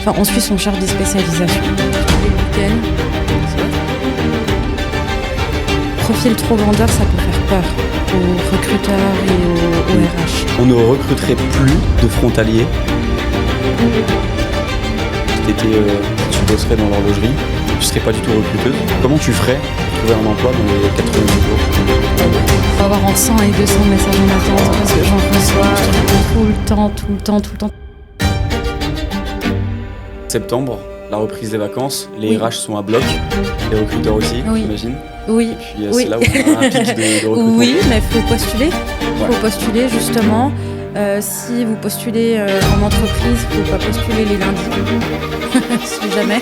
Enfin, en Suisse, on cherche des spécialisations. Les week-ends. Profil trop vendeur, ça peut faire peur aux recruteurs et aux RH. On ne recruterait plus de frontaliers. Si tu bosserais dans l'horlogerie, tu ne serais pas du tout recruteuse. Comment tu ferais pour trouver un emploi dans les 90 jours? Il faut avoir entre 100 et 200 messages en attente parce que j'en reçois tout le temps. Septembre, la reprise des vacances, les RH sont à bloc, les recruteurs aussi, j'imagine. Oui. Et puis c'est là où on a un pic de recrutement. Oui, mais il faut postuler. Il faut postuler justement. Si vous postulez en entreprise, il ne faut pas postuler les lundis. Si jamais.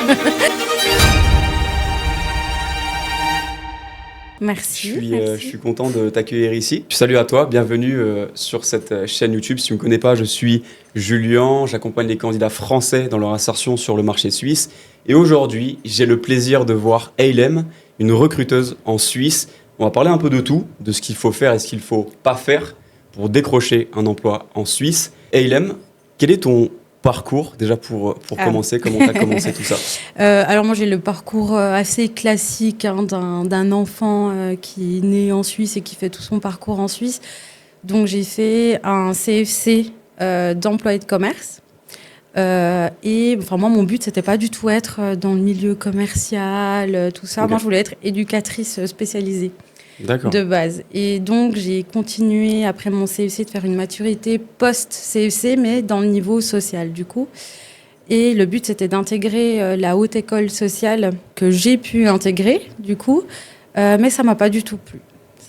Merci. Je suis content de t'accueillir ici. Salut à toi, bienvenue sur cette chaîne YouTube. Si tu ne me connais pas, je suis Julien, j'accompagne les candidats français dans leur insertion sur le marché suisse. Et aujourd'hui, j'ai le plaisir de voir Eylem, une recruteuse en Suisse. On va parler un peu de tout, de ce qu'il faut faire et ce qu'il ne faut pas faire pour décrocher un emploi en Suisse. Eylem, quel est ton parcours déjà pour commencer? Comment tu as commencé tout ça? Alors moi j'ai le parcours assez classique d'un enfant qui est né en Suisse et qui fait tout son parcours en Suisse. Donc j'ai fait un CFC d'employé de commerce. Et enfin, moi, mon but, c'était pas du tout être dans le milieu commercial, tout ça. Okay. Moi, je voulais être éducatrice spécialisée de base. Et donc, j'ai continué après mon CFC de faire une maturité post-CFC, mais dans le niveau social, du coup. Et le but, c'était d'intégrer la haute école sociale que j'ai pu intégrer, du coup. Mais ça m'a pas du tout plu.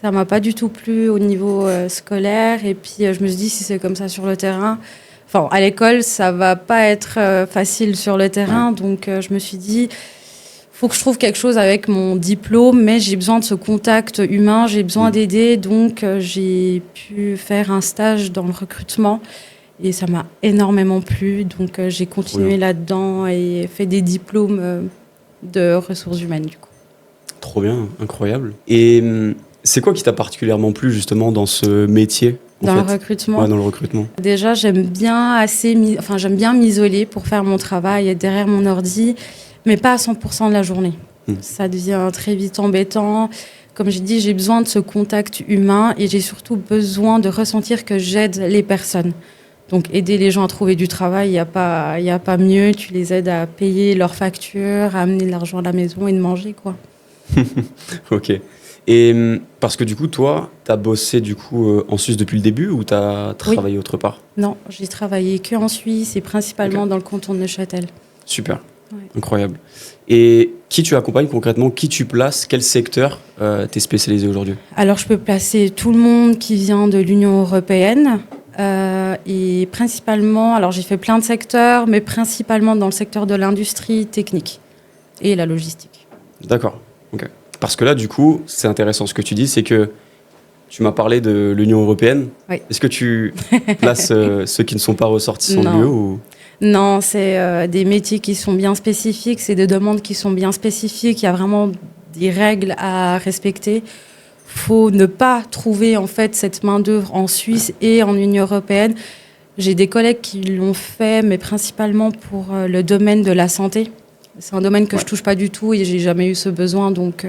Ça m'a pas du tout plu au niveau scolaire. Et puis, je me suis dit, si c'est comme ça sur le terrain... Enfin, à l'école, ça va pas être facile sur le terrain, donc je me suis dit, faut que je trouve quelque chose avec mon diplôme, mais j'ai besoin de ce contact humain, j'ai besoin d'aider, donc j'ai pu faire un stage dans le recrutement et ça m'a énormément plu, donc j'ai continué là-dedans et fait des diplômes de ressources humaines du coup. Trop bien, incroyable. Et c'est quoi qui t'a particulièrement plu justement dans ce métier? Dans le recrutement. Ouais, dans le recrutement. Déjà, j'aime bien m'isoler pour faire mon travail, être derrière mon ordi, mais pas à 100% de la journée. Ça devient très vite embêtant. Comme j'ai dit, j'ai besoin de ce contact humain et j'ai surtout besoin de ressentir que j'aide les personnes. Donc, aider les gens à trouver du travail, il n'y a pas mieux. Tu les aides à payer leurs factures, à amener de l'argent à la maison et de manger, quoi. Ok. Et parce que du coup, toi, tu as bossé du coup, en Suisse depuis le début ou tu as travaillé autre part? Non, j'ai travaillé qu'en Suisse et principalement dans le canton de Neuchâtel. Super, incroyable. Et qui tu accompagnes concrètement? Qui tu places? Quel secteur tu es spécialisé aujourd'hui? Alors, je peux placer tout le monde qui vient de l'Union européenne et principalement, alors j'ai fait plein de secteurs, mais principalement dans le secteur de l'industrie technique et la logistique. D'accord, ok. Parce que là, du coup, c'est intéressant ce que tu dis, c'est que tu m'as parlé de l'Union européenne. Oui. Est-ce que tu places ceux qui ne sont pas ressortissants de l'UE ou... Non, c'est des métiers qui sont bien spécifiques, c'est des demandes qui sont bien spécifiques, il y a vraiment des règles à respecter. Il faut ne pas trouver en fait cette main-d'œuvre en Suisse et en Union européenne. J'ai des collègues qui l'ont fait, mais principalement pour le domaine de la santé. C'est un domaine que je touche pas du tout et j'ai jamais eu ce besoin, donc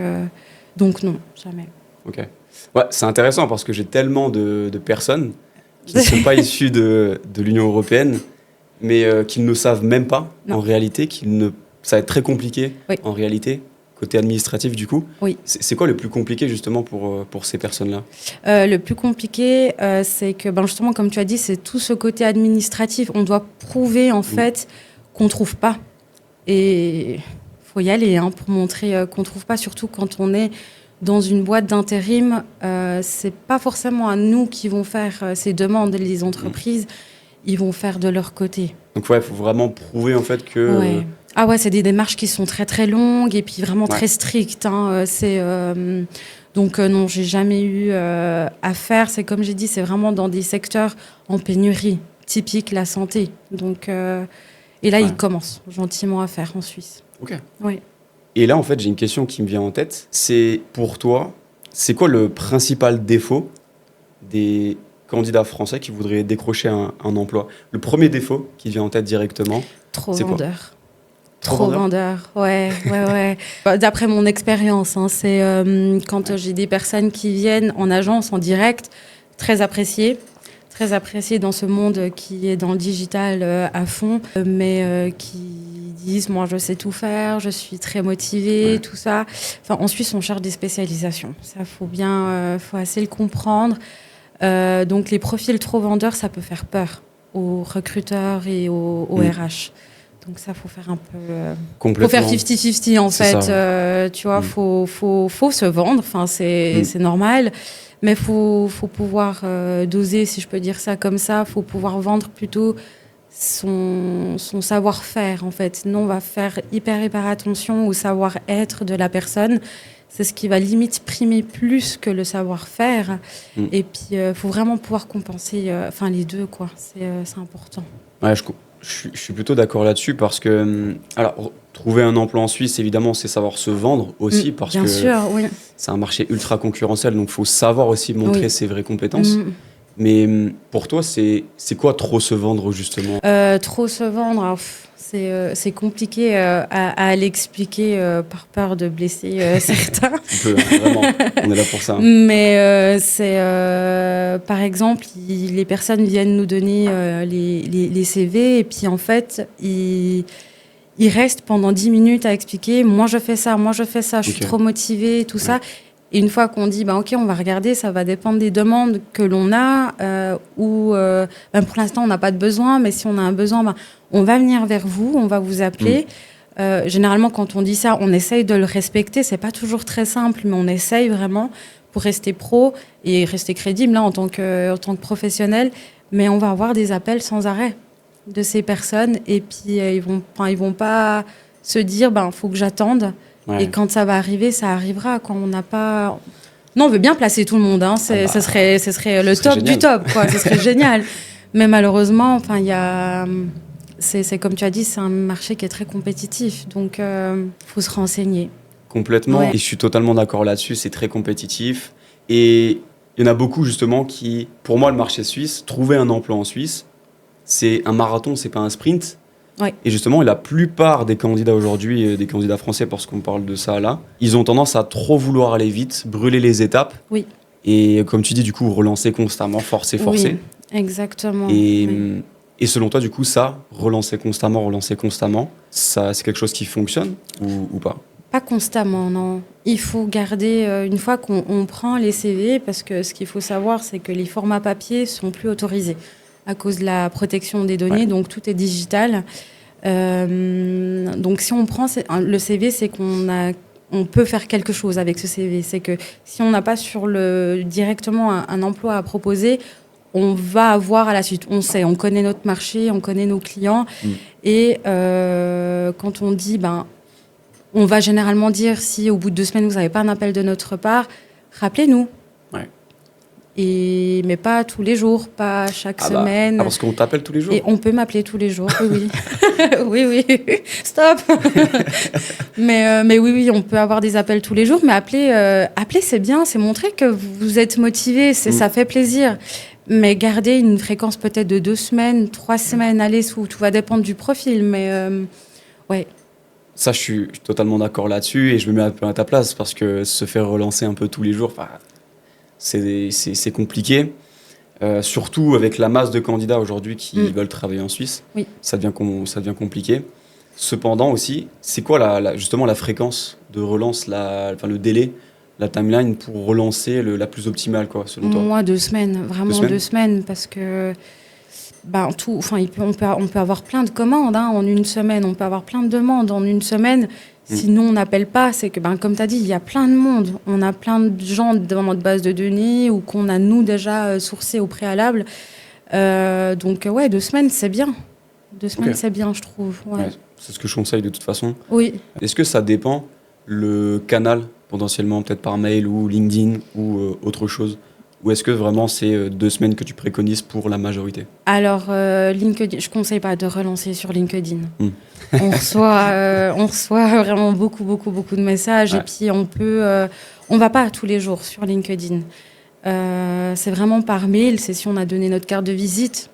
non, jamais. Ok. Ouais, c'est intéressant parce que j'ai tellement de personnes qui ne sont pas issues de l'Union européenne, mais qui ne le savent même pas en réalité, ça va être très compliqué en réalité, côté administratif du coup. Oui. C'est quoi le plus compliqué justement pour ces personnes-là? Le plus compliqué, c'est que justement, comme tu as dit, c'est tout ce côté administratif. On doit prouver en fait qu'on trouve pas. Et il faut y aller pour montrer qu'on ne trouve pas, surtout quand on est dans une boîte d'intérim. Ce n'est pas forcément à nous qui vont faire ces demandes, les entreprises, ils vont faire de leur côté. Donc il faut vraiment prouver en fait que... Ouais. Ah ouais, c'est des démarches qui sont très très longues et puis vraiment très strictes. Donc non, j'ai jamais eu à faire. C'est comme j'ai dit, c'est vraiment dans des secteurs en pénurie, typique la santé. Donc... Et là, il commence gentiment à faire en Suisse. Ok. Oui. Et là, en fait, j'ai une question qui me vient en tête. C'est pour toi, c'est quoi le principal défaut des candidats français qui voudraient décrocher un emploi? Le premier défaut qui vient en tête directement, Trop c'est vendeur. Trop vendeur, ouais. D'après mon expérience, hein, c'est quand j'ai des personnes qui viennent en agence, en direct, très appréciées dans ce monde qui est dans le digital à fond, mais qui disent, moi je sais tout faire, je suis très motivée, tout ça. Enfin, en Suisse, on cherche des spécialisations. Ça, faut assez le comprendre. Donc les profils trop vendeurs, ça peut faire peur aux recruteurs et aux RH. Donc ça, faut faire un peu... faut faire 50-50 en fait. Tu vois, faut se vendre, enfin, c'est normal. Mais faut pouvoir doser, si je peux dire ça comme ça. Faut pouvoir vendre plutôt son savoir-faire, en fait. Nous, on va faire hyper attention au savoir-être de la personne. C'est ce qui va limite primer plus que le savoir-faire. Et puis, faut vraiment pouvoir compenser les deux, quoi. C'est important. Ouais, je suis plutôt d'accord là-dessus parce que, alors, trouver un emploi en Suisse, évidemment, c'est savoir se vendre aussi parce que c'est un marché ultra concurrentiel, donc il faut savoir aussi montrer ses vraies compétences. Mais pour toi, c'est quoi trop se vendre, justement ? Trop se vendre, alors, c'est compliqué à l'expliquer par peur de blesser certains. Vraiment, on est là pour ça. Hein. Mais par exemple, les personnes viennent nous donner les CV et puis en fait, ils restent pendant 10 minutes à expliquer « moi je fais ça, je suis trop motivée », tout ça. Et une fois qu'on dit ok, on va regarder, ça va dépendre des demandes que l'on a ou pour l'instant on n'a pas de besoin, mais si on a un besoin, on va venir vers vous, on va vous appeler. Généralement, quand on dit ça, on essaye de le respecter. C'est pas toujours très simple, mais on essaye vraiment pour rester pro et rester crédible là, en tant que professionnel. Mais on va avoir des appels sans arrêt de ces personnes et puis ils vont pas se dire faut que j'attende. Et quand ça va arriver, ça arrivera. Quand on n'a pas... Non, on veut bien placer tout le monde. Hein. Ce serait le top génial. Du top. Quoi. Ce serait génial. Mais malheureusement, c'est comme tu as dit, c'est un marché qui est très compétitif. Donc, faut se renseigner. Complètement. Et je suis totalement d'accord là-dessus. C'est très compétitif. Et il y en a beaucoup, justement, qui... Pour moi, le marché suisse, trouver un emploi en Suisse, c'est un marathon, c'est pas un sprint. Et justement, la plupart des candidats aujourd'hui, des candidats français, parce qu'on parle de ça là, ils ont tendance à trop vouloir aller vite, brûler les étapes. Et comme tu dis, du coup, relancer constamment, forcer. Oui, exactement. Et selon toi, du coup, relancer constamment, ça, c'est quelque chose qui fonctionne ou pas ? Pas constamment, non. Il faut garder, une fois qu'on prend les CV, parce que ce qu'il faut savoir, c'est que les formats papier sont plus autorisés à cause de la protection des données, donc tout est digital. Donc si on prend le CV, c'est on peut faire quelque chose avec ce CV. C'est que si on n'a pas directement un emploi à proposer, on va avoir à la suite. On connaît notre marché, on connaît nos clients. Et quand on dit, on va généralement dire, si au bout de 2 semaines, vous n'avez pas un appel de notre part, rappelez-nous. Mais pas tous les jours, pas chaque semaine. Parce qu'on t'appelle tous les jours. Et on peut m'appeler tous les jours, oui. oui. Stop. mais oui, on peut avoir des appels tous les jours. Mais appeler, c'est bien, c'est montrer que vous êtes motivé, ça fait plaisir. Mais garder une fréquence peut-être de 2 semaines, 3 semaines, tout va dépendre du profil. Mais ouais. Ça, je suis totalement d'accord là-dessus et je me mets un peu à ta place parce que se faire relancer un peu tous les jours, c'est compliqué, surtout avec la masse de candidats aujourd'hui qui veulent travailler en Suisse. Ça devient compliqué. Cependant aussi, c'est quoi justement la fréquence de relance, le délai, la timeline pour relancer la plus optimale, quoi, selon toi ? Moi, 2 semaines, vraiment 2 semaines, parce que on peut avoir plein de commandes en une semaine, on peut avoir plein de demandes en une semaine. Si nous, on n'appelle pas, c'est que, comme tu as dit, il y a plein de monde. On a plein de gens dans notre base de données ou qu'on a, nous, déjà sourcés au préalable. Donc, 2 semaines, c'est bien. 2 semaines, c'est bien, je trouve. C'est ce que je conseille de toute façon. Oui. Est-ce que ça dépend, le canal, potentiellement, peut-être par mail ou LinkedIn ou autre chose ? Ou est-ce que vraiment c'est 2 semaines que tu préconises pour la majorité ? Alors, LinkedIn, je ne conseille pas de relancer sur LinkedIn. On reçoit vraiment beaucoup de messages et puis on va pas tous les jours sur LinkedIn. C'est vraiment par mail, c'est si on a donné notre carte de visite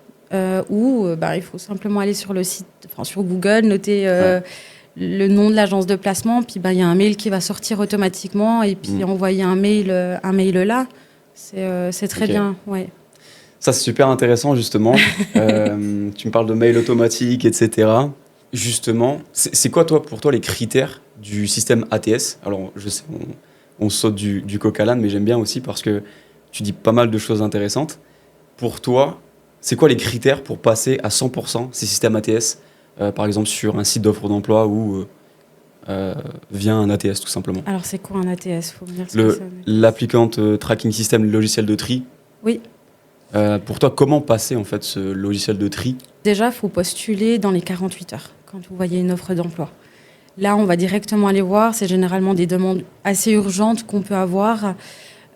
ou il faut simplement aller sur le site, sur Google, noter le nom de l'agence de placement, puis il y a un mail qui va sortir automatiquement et puis envoyer un mail là. C'est très bien, ouais. Ça, c'est super intéressant, justement. Tu me parles de mail automatique, etc. Justement, c'est quoi, pour toi, les critères du système ATS? Alors, je sais, on saute du coq à l'âne, mais j'aime bien aussi parce que tu dis pas mal de choses intéressantes. Pour toi, c'est quoi les critères pour passer à 100% ces systèmes ATS, par exemple sur un site d'offre d'emploi ou via un ATS, tout simplement? Alors, c'est quoi un ATS? Faut me dire ce que c'est. L'applicant tracking system, le logiciel de tri. Oui. Pour toi, comment passer en fait ce logiciel de tri? Déjà, il faut postuler dans les 48 heures quand vous voyez une offre d'emploi. Là, on va directement aller voir. C'est généralement des demandes assez urgentes qu'on peut avoir.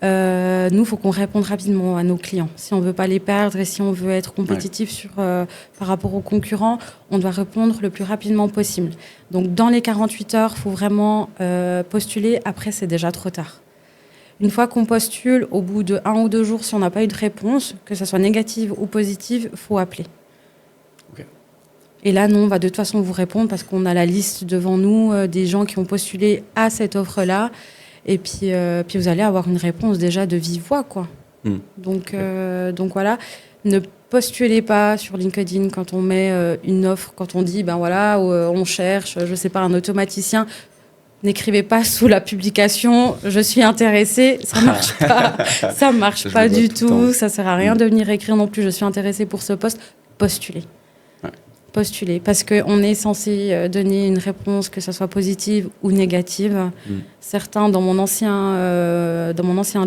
Nous, il faut qu'on réponde rapidement à nos clients. Si on ne veut pas les perdre et si on veut être compétitif par rapport aux concurrents, on doit répondre le plus rapidement possible. Donc, dans les 48 heures, il faut vraiment postuler. Après, c'est déjà trop tard. Une fois qu'on postule, au bout de 1 ou 2 jours, si on n'a pas eu de réponse, que ce soit négative ou positive, il faut appeler. Okay. Et là, nous, on va de toute façon vous répondre parce qu'on a la liste devant nous des gens qui ont postulé à cette offre-là. Et puis vous allez avoir une réponse déjà de vive voix, quoi. Donc voilà, ne postulez pas sur LinkedIn quand on met une offre, quand on dit, on cherche, je sais pas, un automaticien. N'écrivez pas sous la publication « Je suis intéressé », ça marche pas. Ça marche pas du tout. Ça sert à rien de venir écrire non plus « Je suis intéressé pour ce poste ». Postulez. Postuler, parce qu'on est censé donner une réponse, que ce soit positive ou négative. Certains, dans mon ancien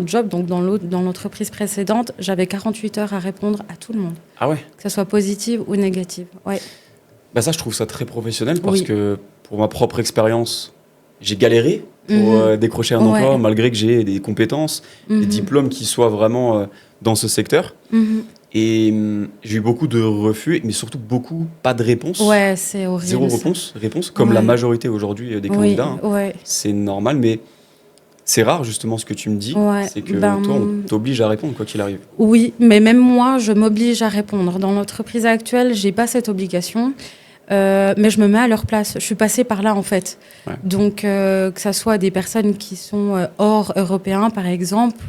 job, donc dans l'entreprise précédente, j'avais 48 heures à répondre à tout le monde. Ah ouais? Que ce soit positive ou négative. Ouais. Ça, je trouve ça très professionnel parce que pour ma propre expérience, j'ai galéré pour décrocher un emploi malgré que j'ai des compétences, des diplômes qui soient vraiment dans ce secteur. Et j'ai eu beaucoup de refus, mais surtout pas de réponse. Ouais, c'est horrible. Zéro réponse, comme la majorité aujourd'hui des candidats. C'est normal, mais c'est rare justement ce que tu me dis. C'est que toi, on t'oblige à répondre quoi qu'il arrive. Oui, mais même moi, je m'oblige à répondre. Dans l'entreprise actuelle, j'ai pas cette obligation. Mais je me mets à leur place. Je suis passée par là, en fait. Donc, que ça soit des personnes qui sont hors européens, par exemple,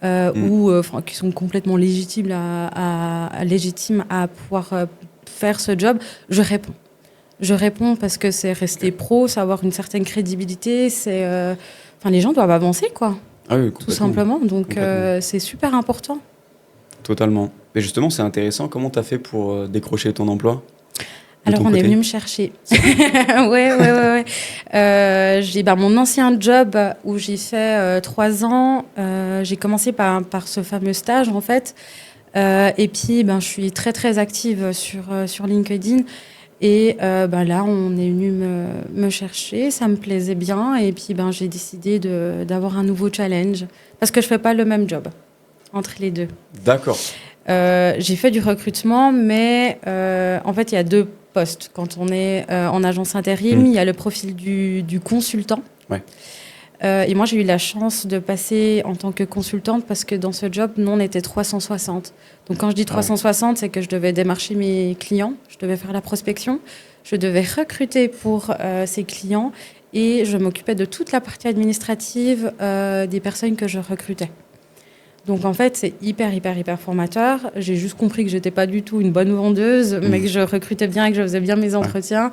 ou qui sont complètement légitimes à pouvoir faire ce job, je réponds. Je réponds parce que c'est rester pro, c'est avoir une certaine crédibilité. Les gens doivent avancer, quoi. Ah oui, tout simplement. Donc, c'est super important. Totalement. Mais justement, c'est intéressant. Comment tu as fait pour décrocher ton emploi? Alors, on est venu me chercher. Ouais. J'ai mon ancien job où j'ai fait 3 ans. J'ai commencé par ce fameux stage, en fait. Et puis, je suis très, très active sur LinkedIn. Et là, on est venu me chercher. Ça me plaisait bien. Et puis, j'ai décidé d'avoir un nouveau challenge. Parce que je ne fais pas le même job entre les deux. D'accord. J'ai fait du recrutement, mais en fait, il y a 2 postes. Quand on est en agence intérim, il y a le profil du consultant. Ouais. Et moi, j'ai eu la chance de passer en tant que consultante parce que dans ce job, nous, on était 360. Donc, quand je dis 360, c'est que je devais démarcher mes clients, je devais faire la prospection, je devais recruter pour ces clients et je m'occupais de toute la partie administrative des personnes que je recrutais. Donc, en fait, c'est hyper formateur. J'ai juste compris que j'étais pas du tout une bonne vendeuse, mais que je recrutais bien et que je faisais bien mes entretiens.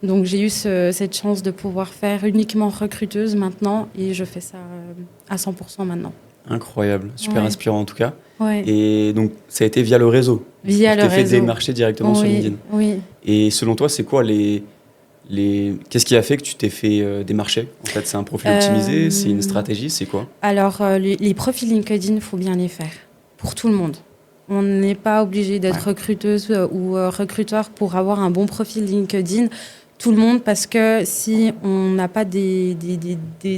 Donc, j'ai eu cette chance de pouvoir faire uniquement recruteuse maintenant et je fais ça à 100% maintenant. Incroyable, super inspirant en tout cas. Ouais. Et donc, ça a été via le réseau. Via le réseau. Tu t'es fait démarcher directement sur LinkedIn. Oui. Et selon toi, c'est quoi qu'est-ce qui a fait que tu t'es fait démarcher? En fait, c'est un profil optimisé, c'est une stratégie, c'est quoi? Alors, les profils LinkedIn, il faut bien les faire pour tout le monde. On n'est pas obligé d'être recruteuse ou recruteur pour avoir un bon profil LinkedIn. Tout le monde, parce que si on n'a pas des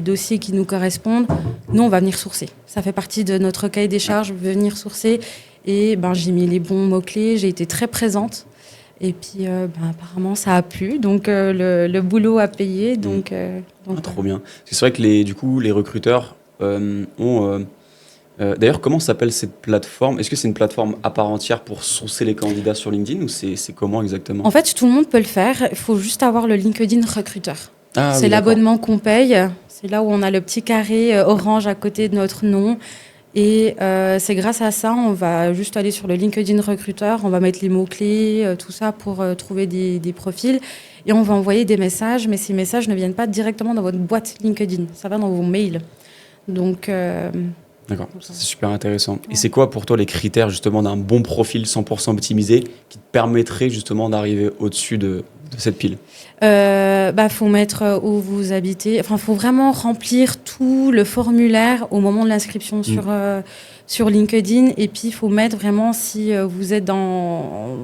dossiers qui nous correspondent, nous, on va venir sourcer. Ça fait partie de notre cahier des charges, venir sourcer. Et j'ai mis les bons mots-clés, j'ai été très présente. Et puis, apparemment, ça a plu. Donc, le boulot a payé. Donc, trop bien. C'est vrai que les recruteurs ont D'ailleurs, comment s'appelle cette plateforme? Est-ce que c'est une plateforme à part entière pour sourcer les candidats sur LinkedIn ou c'est comment exactement? En fait, tout le monde peut le faire. Il faut juste avoir le LinkedIn recruteur. Ah C'est oui, d'accord. l'abonnement qu'on paye. C'est là où on a le petit carré orange à côté de notre nom. Et c'est grâce à ça, on va juste aller sur le LinkedIn recruteur, on va mettre les mots-clés, tout ça pour trouver des profils. Et on va envoyer des messages, mais ces messages ne viennent pas directement dans votre boîte LinkedIn. Ça va dans vos mails. Donc, D'accord, ça, c'est super intéressant. Et c'est quoi pour toi les critères justement d'un bon profil 100% optimisé qui te permettrait justement d'arriver au-dessus de cette pile? faut mettre où vous habitez. Enfin, faut vraiment remplir tout le formulaire au moment de l'inscription sur LinkedIn. Et puis, il faut mettre vraiment si vous êtes dans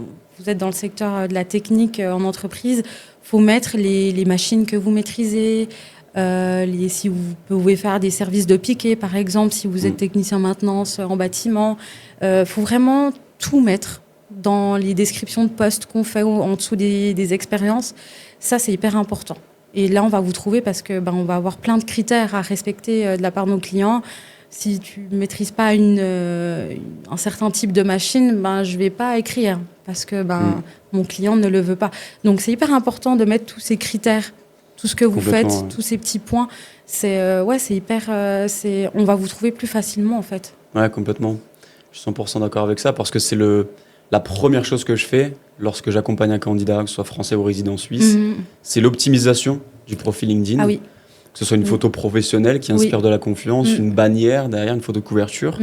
le secteur de la technique en entreprise, faut mettre les machines que vous maîtrisez. Si vous pouvez faire des services de piquet, par exemple, si vous êtes technicien maintenance en bâtiment, faut vraiment tout mettre dans les descriptions de postes qu'on fait en dessous des expériences. Ça, c'est hyper important. Et là, on va vous trouver parce que on va avoir plein de critères à respecter de la part de nos clients. Si tu ne maîtrises pas un certain type de machine, je ne vais pas écrire parce que mon client ne le veut pas. Donc, c'est hyper important de mettre tous ces critères, tout ce que vous faites, tous ces petits points. C'est hyper. On va vous trouver plus facilement, en fait. Ouais, complètement. Je suis 100% d'accord avec ça parce que c'est la première chose que je fais lorsque j'accompagne un candidat, que ce soit français ou résident suisse, c'est l'optimisation du profil LinkedIn. Ah oui. Que ce soit une photo professionnelle qui inspire de la confiance, une bannière derrière, une photo de couverture,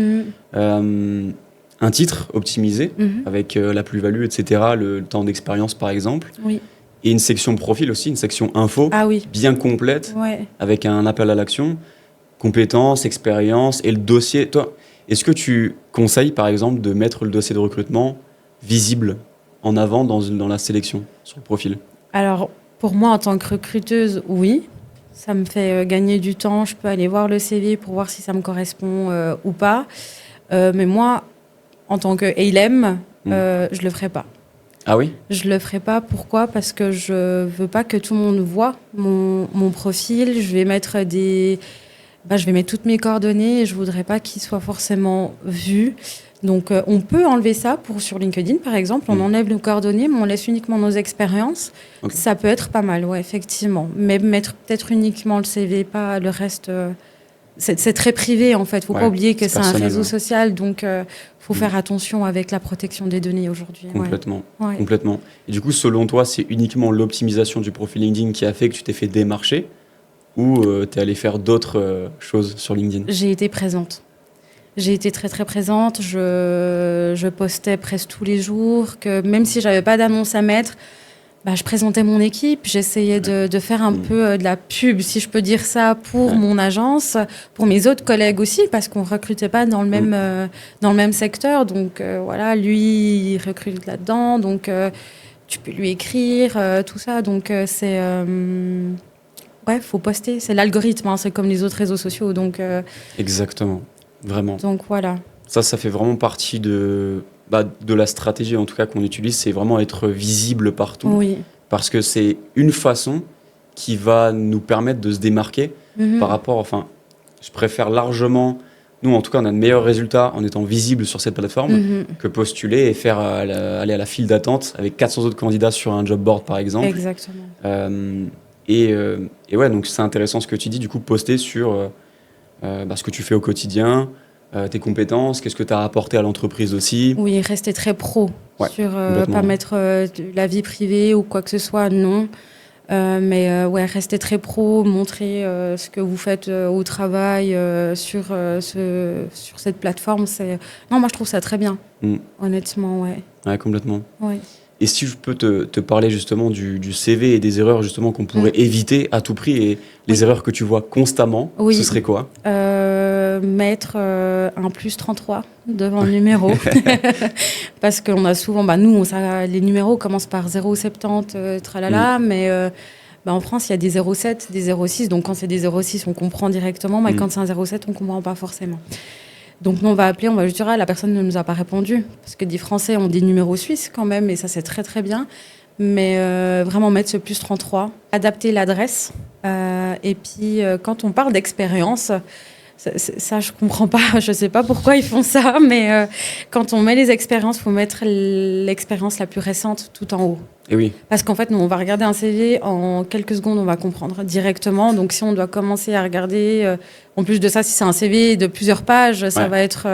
un titre optimisé avec la plus-value, etc., le temps d'expérience par exemple. Oui. Et une section profil aussi, une section info bien complète, avec un appel à l'action, compétences, expérience et le dossier. Toi, est-ce que tu conseilles par exemple de mettre le dossier de recrutement visible en avant dans la sélection sur le profil? Alors, pour moi, en tant que recruteuse, oui. Ça me fait gagner du temps. Je peux aller voir le CV pour voir si ça me correspond ou pas. Mais moi, en tant que ALM, je le ferai pas. Ah oui? Je le ferai pas. Pourquoi? Parce que je veux pas que tout le monde voit mon profil. Je vais mettre je vais mettre toutes mes coordonnées et je voudrais pas qu'ils soient forcément vus. Donc, on peut enlever ça sur LinkedIn, par exemple. On enlève nos coordonnées, mais on laisse uniquement nos expériences. Okay. Ça peut être pas mal, ouais, effectivement. Mais mettre peut-être uniquement le CV, pas le reste. C'est très privé, en fait. Faut pas oublier que c'est un réseau social. Donc, faut faire attention avec la protection des données aujourd'hui. Complètement. Ouais. Complètement. Et du coup, selon toi, c'est uniquement l'optimisation du profil LinkedIn qui a fait que tu t'es fait démarcher ou tu es allé faire d'autres choses sur LinkedIn? J'ai été présente. J'ai été très très présente, je postais presque tous les jours, que même si j'avais pas d'annonce à mettre, je présentais mon équipe, j'essayais de faire un peu de la pub, si je peux dire ça, pour mon agence, pour mes autres collègues aussi, parce qu'on recrutait pas dans le même secteur, donc voilà, lui il recrute là-dedans, donc tu peux lui écrire, tout ça, donc c'est faut poster, c'est l'algorithme, c'est comme les autres réseaux sociaux, donc exactement. Vraiment. Donc voilà. Ça fait vraiment partie de la stratégie en tout cas qu'on utilise, c'est vraiment être visible partout. Oui. Parce que c'est une façon qui va nous permettre de se démarquer par rapport, je préfère largement, nous en tout cas on a de meilleurs résultats en étant visible sur cette plateforme que postuler et faire aller à la file d'attente avec 400 autres candidats sur un job board par exemple. Exactement. Et ouais, donc c'est intéressant ce que tu dis, du coup poster sur... ce que tu fais au quotidien, tes compétences, qu'est-ce que tu as apporté à l'entreprise aussi. Oui, rester très pro, sur pas mettre la vie privée ou quoi que ce soit, non. Mais rester très pro, montrer ce que vous faites au travail sur cette plateforme. Non, moi je trouve ça très bien, honnêtement, ouais. Ouais, complètement. Ouais. Et si je peux te parler justement du CV et des erreurs justement qu'on pourrait éviter à tout prix et les erreurs que tu vois constamment, ce serait quoi? Mettre un +33 devant le numéro. Parce qu'on a souvent, les numéros commencent par 0,70, tralala, mais en France, il y a des 0,7, des 0,6. Donc quand c'est des 0,6, on comprend directement, mais quand c'est un 0,7, on ne comprend pas forcément. Donc nous, on va appeler, on va juste dire, la personne ne nous a pas répondu. Parce que des Français ont des numéros suisses quand même, et ça, c'est très, très bien. Mais vraiment mettre ce +33, adapter l'adresse. Et puis, quand on parle d'expérience, Ça, je comprends pas. Je sais pas pourquoi ils font ça, mais quand on met les expériences, faut mettre l'expérience la plus récente tout en haut. Et oui. Parce qu'en fait, nous, on va regarder un CV en quelques secondes, on va comprendre directement. Donc, si on doit commencer à regarder, en plus de ça, si c'est un CV de plusieurs pages, ça va être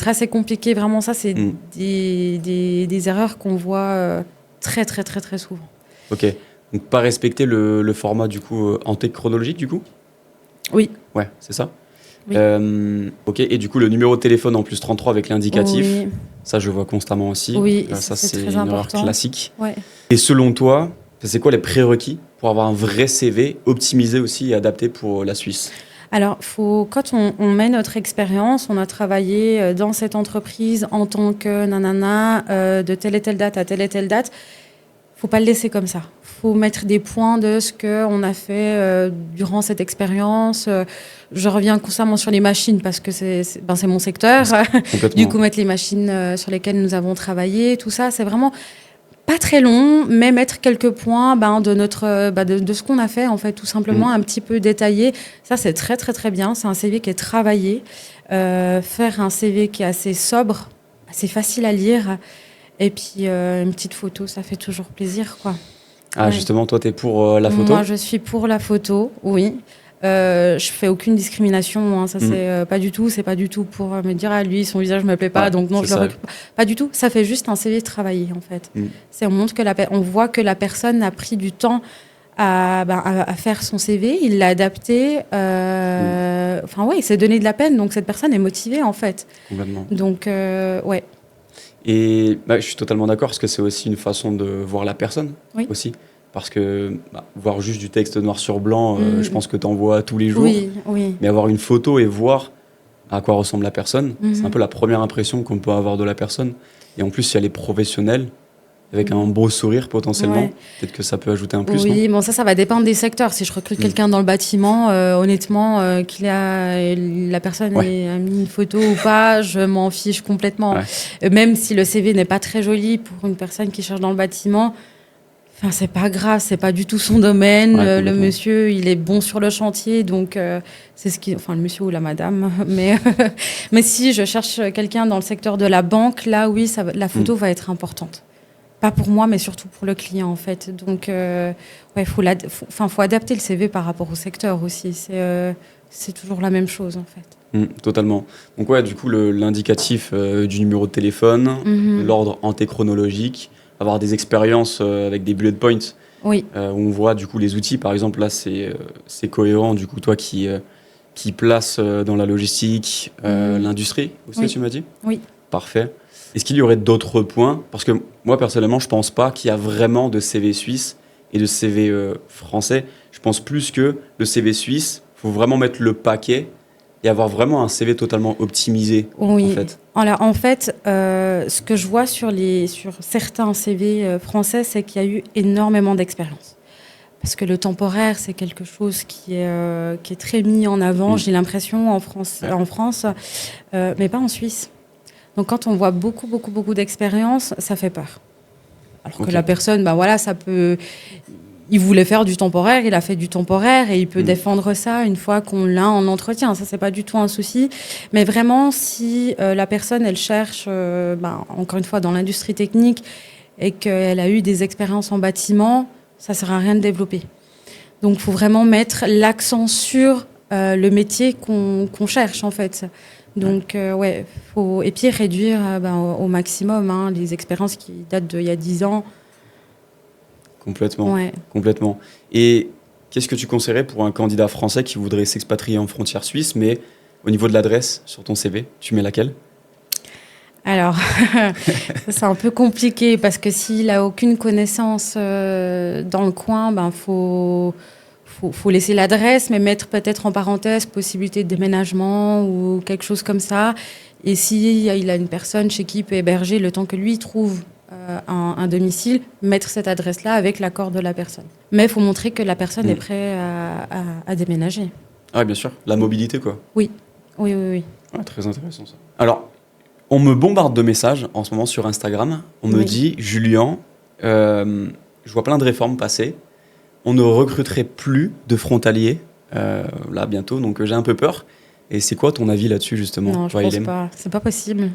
assez compliqué. Vraiment, ça, c'est des erreurs qu'on voit très, très, très, très souvent. Ok. Donc, pas respecter le format, du coup, antéchronologique, du coup ? Oui. Ouais, c'est ça. Oui. Ok. Et du coup, le numéro de téléphone en plus 33 avec l'indicatif, Oui. ça, je vois constamment aussi. Oui, ça, c'est c'est très une erreur important. classique. Ouais. Et selon toi, c'est quoi les prérequis pour avoir un vrai CV optimisé aussi et adapté pour la Suisse ? Alors, quand on met notre expérience, on a travaillé dans cette entreprise en tant que nanana, de telle et telle date à telle et telle date, faut pas le laisser comme ça. Faut mettre des points de ce qu'on a fait durant cette expérience. Je reviens constamment sur les machines parce que c'est mon secteur. Du coup, mettre les machines sur lesquelles nous avons travaillé, tout ça, c'est vraiment pas très long, mais mettre quelques points de ce qu'on a fait, en fait, tout simplement, un petit peu détaillé. Ça, c'est très, très, très bien. C'est un CV qui est travaillé. Faire un CV qui est assez sobre, assez facile à lire. Et puis, une petite photo, ça fait toujours plaisir, quoi. Ah, ouais. Justement, toi, tu es pour la photo ? Moi, je suis pour la photo, oui. Je fais aucune discrimination, hein. Ça, c'est pas du tout. C'est pas du tout pour me dire, ah, lui, son visage me plaît pas, donc non, je le recrute pas. Pas du tout. Ça fait juste un CV travaillé, en fait. On montre que on voit que la personne a pris du temps à faire son CV, il l'a adapté. Enfin, ouais, il s'est donné de la peine, donc cette personne est motivée, en fait. Complètement. Donc, ouais. Et je suis totalement d'accord, parce que c'est aussi une façon de voir la personne, aussi. Parce que voir juste du texte noir sur blanc, je pense que tu en vois tous les jours. Oui. Mais avoir une photo et voir à quoi ressemble la personne, c'est un peu la première impression qu'on peut avoir de la personne. Et en plus, si elle est professionnelle, avec un beau sourire potentiellement, peut-être que ça peut ajouter un plus. Oui, bon, ça va dépendre des secteurs. Si je recrute quelqu'un dans le bâtiment, honnêtement, la personne a mis une photo ou pas, je m'en fiche complètement. Même si le CV n'est pas très joli pour une personne qui cherche dans le bâtiment, enfin, c'est pas grave, c'est pas du tout son domaine. Le monsieur, il est bon sur le chantier, donc c'est le monsieur ou la madame. Mais si je cherche quelqu'un dans le secteur de la banque, là, oui, la photo va être importante. Pas pour moi, mais surtout pour le client, en fait. Donc, faut adapter le CV par rapport au secteur aussi. C'est toujours la même chose, en fait. Totalement. Donc, du coup, l'indicatif du numéro de téléphone, l'ordre antéchronologique, avoir des expériences avec des bullet points, où on voit, du coup, les outils. Par exemple, là, c'est cohérent, du coup, toi qui place dans la logistique, l'industrie aussi, tu m'as dit ? Oui. Parfait. Est-ce qu'il y aurait d'autres points ? Parce que moi, personnellement, je ne pense pas qu'il y a vraiment de CV suisse et de CV français. Je pense plus que le CV suisse, il faut vraiment mettre le paquet et avoir vraiment un CV totalement optimisé. Oui. En fait. Alors, en fait, ce que je vois sur certains CV français, c'est qu'il y a eu énormément d'expérience. Parce que le temporaire, c'est quelque chose qui est très mis en avant, j'ai l'impression, en France, mais pas en Suisse. Donc, quand on voit beaucoup, beaucoup, beaucoup d'expérience, ça fait peur. Alors que la personne, ça peut... Il voulait faire du temporaire, il a fait du temporaire et il peut défendre ça une fois qu'on l'a en entretien. Ça, c'est pas du tout un souci. Mais vraiment, si la personne, elle cherche, encore une fois, dans l'industrie technique et qu'elle a eu des expériences en bâtiment, ça sert à rien de développer. Donc, il faut vraiment mettre l'accent sur le métier qu'on cherche, en fait. Donc, faut... Et puis réduire au maximum les expériences qui datent d'il y a 10 ans. Complètement. Et qu'est-ce que tu conseillerais pour un candidat français qui voudrait s'expatrier en frontière suisse, mais au niveau de l'adresse sur ton CV, tu mets laquelle ? Alors, c'est un peu compliqué parce que s'il n'a aucune connaissance dans le coin, faut laisser l'adresse, mais mettre peut-être en parenthèse possibilité de déménagement ou quelque chose comme ça. Et s'il a une personne chez qui il peut héberger le temps que lui trouve un domicile, mettre cette adresse-là avec l'accord de la personne. Mais il faut montrer que la personne est prête à déménager. Ah, bien sûr. La mobilité, quoi. Oui. Ouais, très intéressant, ça. Alors, on me bombarde de messages en ce moment sur Instagram. On me dit, Julien, je vois plein de réformes passer. On ne recruterait plus de frontaliers là bientôt, donc j'ai un peu peur. Et c'est quoi ton avis là-dessus, justement? Non, je pense pas. C'est pas possible.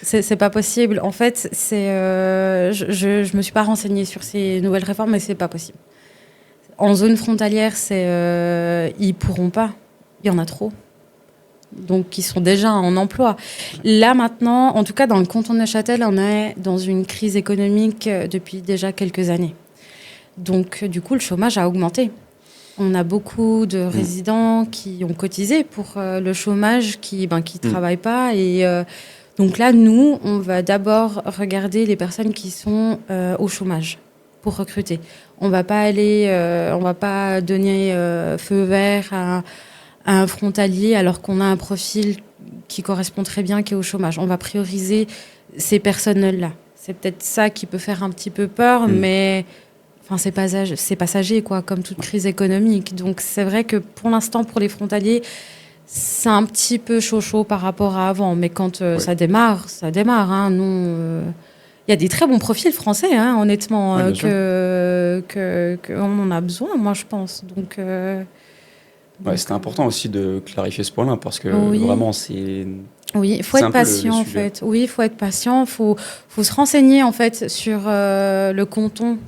C'est pas possible. En fait, je me suis pas renseignée sur ces nouvelles réformes, mais c'est pas possible. En zone frontalière, ils pourront pas. Il y en a trop. Donc, ils sont déjà en emploi. Là, maintenant, en tout cas, dans le canton de Neuchâtel, on est dans une crise économique depuis déjà quelques années. Donc, du coup, le chômage a augmenté. On a beaucoup de résidents qui ont cotisé pour le chômage, qui travaillent pas. Et donc là, nous, on va d'abord regarder les personnes qui sont au chômage pour recruter. On va pas donner feu vert à un frontalier alors qu'on a un profil qui correspond très bien, qui est au chômage. On va prioriser ces personnes-là. C'est peut-être ça qui peut faire un petit peu peur, mais enfin, c'est passager, quoi, comme toute crise économique. Donc c'est vrai que pour l'instant, pour les frontaliers, c'est un petit peu chaud par rapport à avant. Mais quand ça démarre. Hein. Nous, il y a des très bons profils français, hein, honnêtement, qu'on en a besoin, moi, je pense. Donc, c'était important aussi de clarifier ce point-là, parce que vraiment, c'est... Oui, il faut être patient, en fait. Oui, il faut être patient. Il faut se renseigner, en fait, sur le canton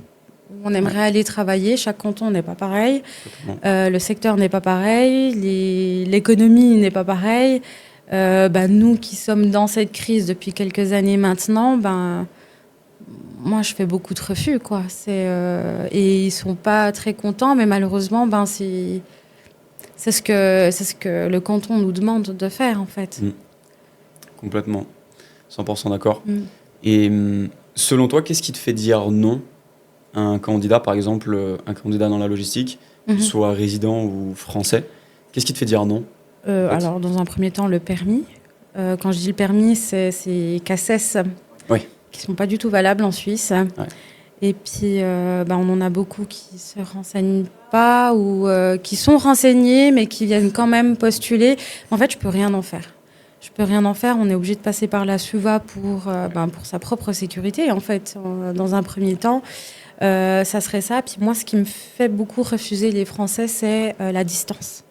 où on aimerait aller travailler. Chaque canton n'est pas pareil. Le secteur n'est pas pareil. L'économie n'est pas pareille. Nous qui sommes dans cette crise depuis quelques années maintenant, moi, je fais beaucoup de refus, quoi. Et ils sont pas très contents, mais malheureusement, c'est ce que le canton nous demande de faire, en fait. Complètement. 100% d'accord. Et selon toi, qu'est-ce qui te fait dire non à un candidat, par exemple, un candidat dans la logistique, qu'il soit résident ou français? Qu'est-ce qui te fait dire non? Alors, dans un premier temps, le permis. Quand je dis le permis, c'est CACES. Oui. Qui ne sont pas du tout valables en Suisse. Ouais. Et puis, on en a beaucoup qui ne se renseignent pas ou qui sont renseignés, mais qui viennent quand même postuler. En fait, je ne peux rien en faire. On est obligé de passer par la SUVA pour sa propre sécurité, en fait, dans un premier temps. Ça serait ça. Puis moi, ce qui me fait beaucoup refuser les Français, c'est la distance.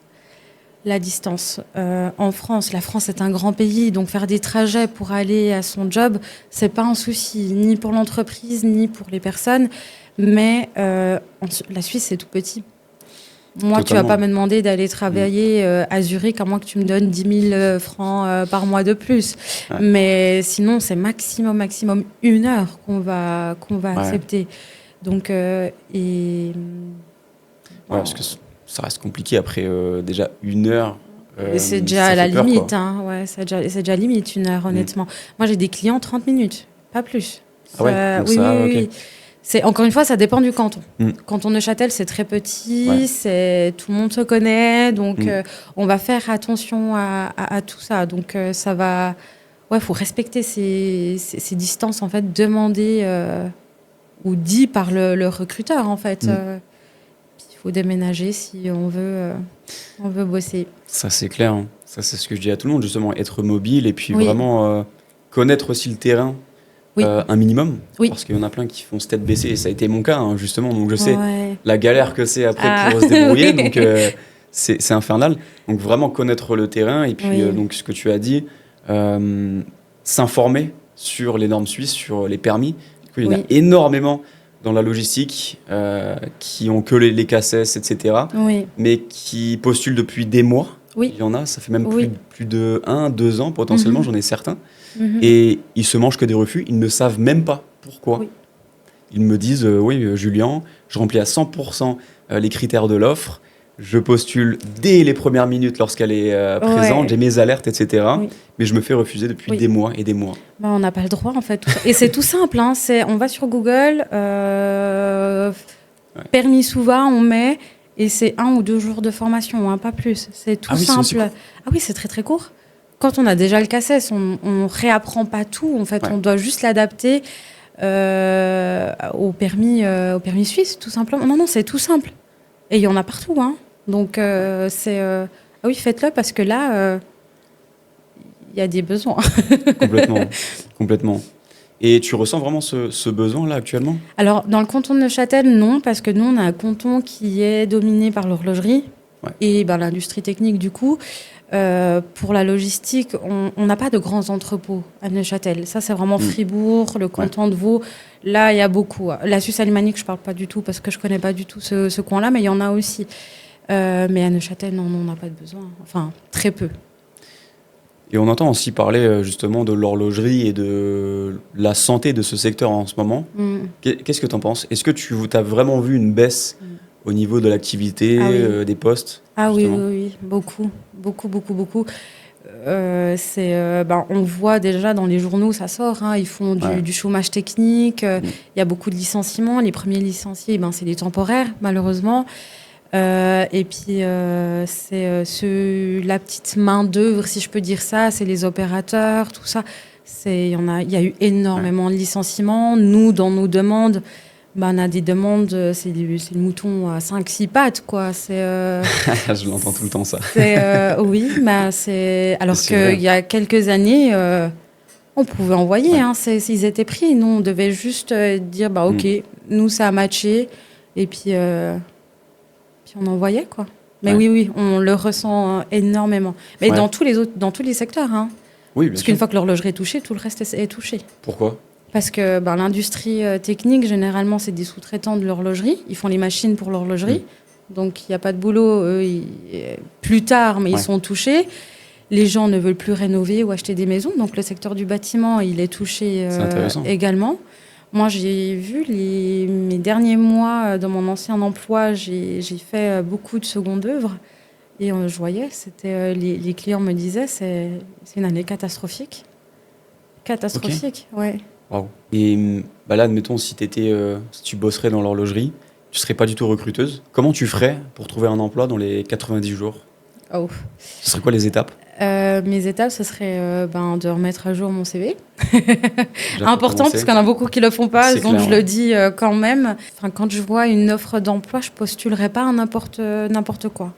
En France, la France est un grand pays, donc faire des trajets pour aller à son job, c'est pas un souci, ni pour l'entreprise, ni pour les personnes. Mais la Suisse, c'est tout petit. Moi, tu vas pas me demander d'aller travailler à Zurich, à moins que tu me donnes 10 000 francs par mois de plus. Ouais. Mais sinon, c'est maximum 1 heure qu'on va accepter. Donc, parce que ça reste compliqué après déjà 1 heure. C'est déjà à la limite. C'est déjà limite 1 heure, honnêtement. Moi, j'ai des clients 30 minutes, pas plus. Oui. Encore une fois, ça dépend du canton. Canton de Neuchâtel, c'est très petit, tout le monde se connaît, donc on va faire attention à tout ça. Donc ça va... faut respecter ces distances, en fait, demandées ou dit par le recruteur, en fait. Il faut déménager si on veut bosser. Ça, c'est clair. Hein. Ça, c'est ce que je dis à tout le monde, justement, être mobile et puis vraiment connaître aussi le terrain un minimum. Parce qu'il y en a plein qui font se tête baissée, et ça a été mon cas, hein, justement. Donc, je sais la galère que c'est après pour se débrouiller. Donc, c'est infernal. Donc, vraiment connaître le terrain et puis, donc, ce que tu as dit, s'informer sur les normes suisses, sur les permis. Il y en a énormément dans la logistique, qui ont que les CACES, etc., mais qui postulent depuis des mois. Il y en a, ça fait même plus de 1-2 ans, potentiellement, j'en ai certains. Et ils se mangent que des refus, ils ne savent même pas pourquoi. Ils me disent, Julien, je remplis à 100% les critères de l'offre, je postule dès les premières minutes lorsqu'elle est présente, j'ai mes alertes, etc. Mais je me fais refuser depuis des mois et des mois. On n'a pas le droit, en fait. Et c'est tout simple. Hein. On va sur Google, permis SUVA, on met, et c'est 1 ou 2 jours de formation, hein, pas plus. C'est tout simple. C'est très, très court. Quand on a déjà le CACES, on ne réapprend pas tout. En fait, on doit juste l'adapter au permis suisse, tout simplement. Non, c'est tout simple. Et il y en a partout, hein. Donc, faites-le parce que là, il y a des besoins. Complètement. Et tu ressens vraiment ce besoin-là actuellement? Alors, dans le canton de Neuchâtel, non, parce que nous, on a un canton qui est dominé par l'horlogerie. Ouais. et ben, l'industrie technique du coup. Pour la logistique, on n'a pas de grands entrepôts à Neuchâtel. Ça, c'est vraiment Fribourg, le canton de Vaud. Là, il y a beaucoup. La Suisse alémanique, je ne parle pas du tout parce que je ne connais pas du tout ce coin-là, mais il y en a aussi. Mais à Neuchâtel, non, on n'a pas de besoin. Enfin, très peu. Et on entend aussi parler justement de l'horlogerie et de la santé de ce secteur en ce moment. Qu'est-ce que tu en penses? Est-ce que tu as vraiment vu une baisse au niveau de l'activité, des postes? Ah oui, beaucoup. On voit déjà dans les journaux, ça sort, hein, ils font du chômage technique, il y a beaucoup de licenciements. Les premiers licenciés, c'est les temporaires, malheureusement. Et puis, la petite main d'œuvre, si je peux dire ça, c'est les opérateurs, tout ça. Il y a eu énormément de licenciements. Nous, dans nos demandes, on a des demandes, c'est le mouton à 5-6 pattes, quoi. Je l'entends tout le temps, ça. Oui, alors qu'il y a quelques années, on pouvait envoyer, ils étaient pris. Nous, on devait juste dire, OK, nous, ça a matché. Et puis on envoyait, quoi. Mais oui, on le ressent énormément. Mais dans tous les secteurs, hein. Oui, bien Parce sûr. qu'une fois que l'horlogerie est touchée, tout le reste est touché. Pourquoi? Parce que l'industrie technique, généralement, c'est des sous-traitants de l'horlogerie. Ils font les machines pour l'horlogerie. Donc, il n'y a pas de boulot plus tard, mais ils sont touchés. Les gens ne veulent plus rénover ou acheter des maisons. Donc, le secteur du bâtiment, il est touché également. Moi, j'ai vu mes derniers mois dans mon ancien emploi, j'ai fait beaucoup de seconde œuvre. Et je voyais, les clients me disaient, c'est une année catastrophique. Catastrophique, ouais. Wow. Et là, admettons, si tu bosserais dans l'horlogerie, tu ne serais pas du tout recruteuse. Comment tu ferais pour trouver un emploi dans les 90 jours? Ce serait quoi les étapes? Mes étapes, ce serait de remettre à jour mon CV. Important, parce qu'il y en a beaucoup qui ne le font pas, donc je le dis quand même. Enfin, quand je vois une offre d'emploi, je ne postulerai pas à n'importe quoi.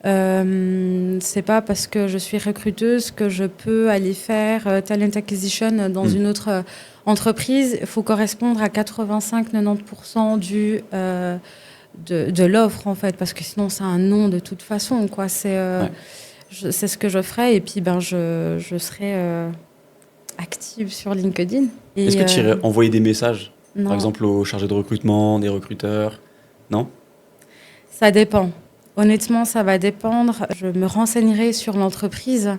C'est pas parce que je suis recruteuse que je peux aller faire talent acquisition dans une autre entreprise. Il faut correspondre à 85-90% de l'offre, en fait, parce que sinon c'est un non de toute façon, quoi. C'est ce que je ferai, et puis je serai active sur LinkedIn. Est-ce que tu irais envoyer des messages, non. par exemple aux chargés de recrutement, des recruteurs? Non? Ça dépend. Honnêtement, ça va dépendre. Je me renseignerai sur l'entreprise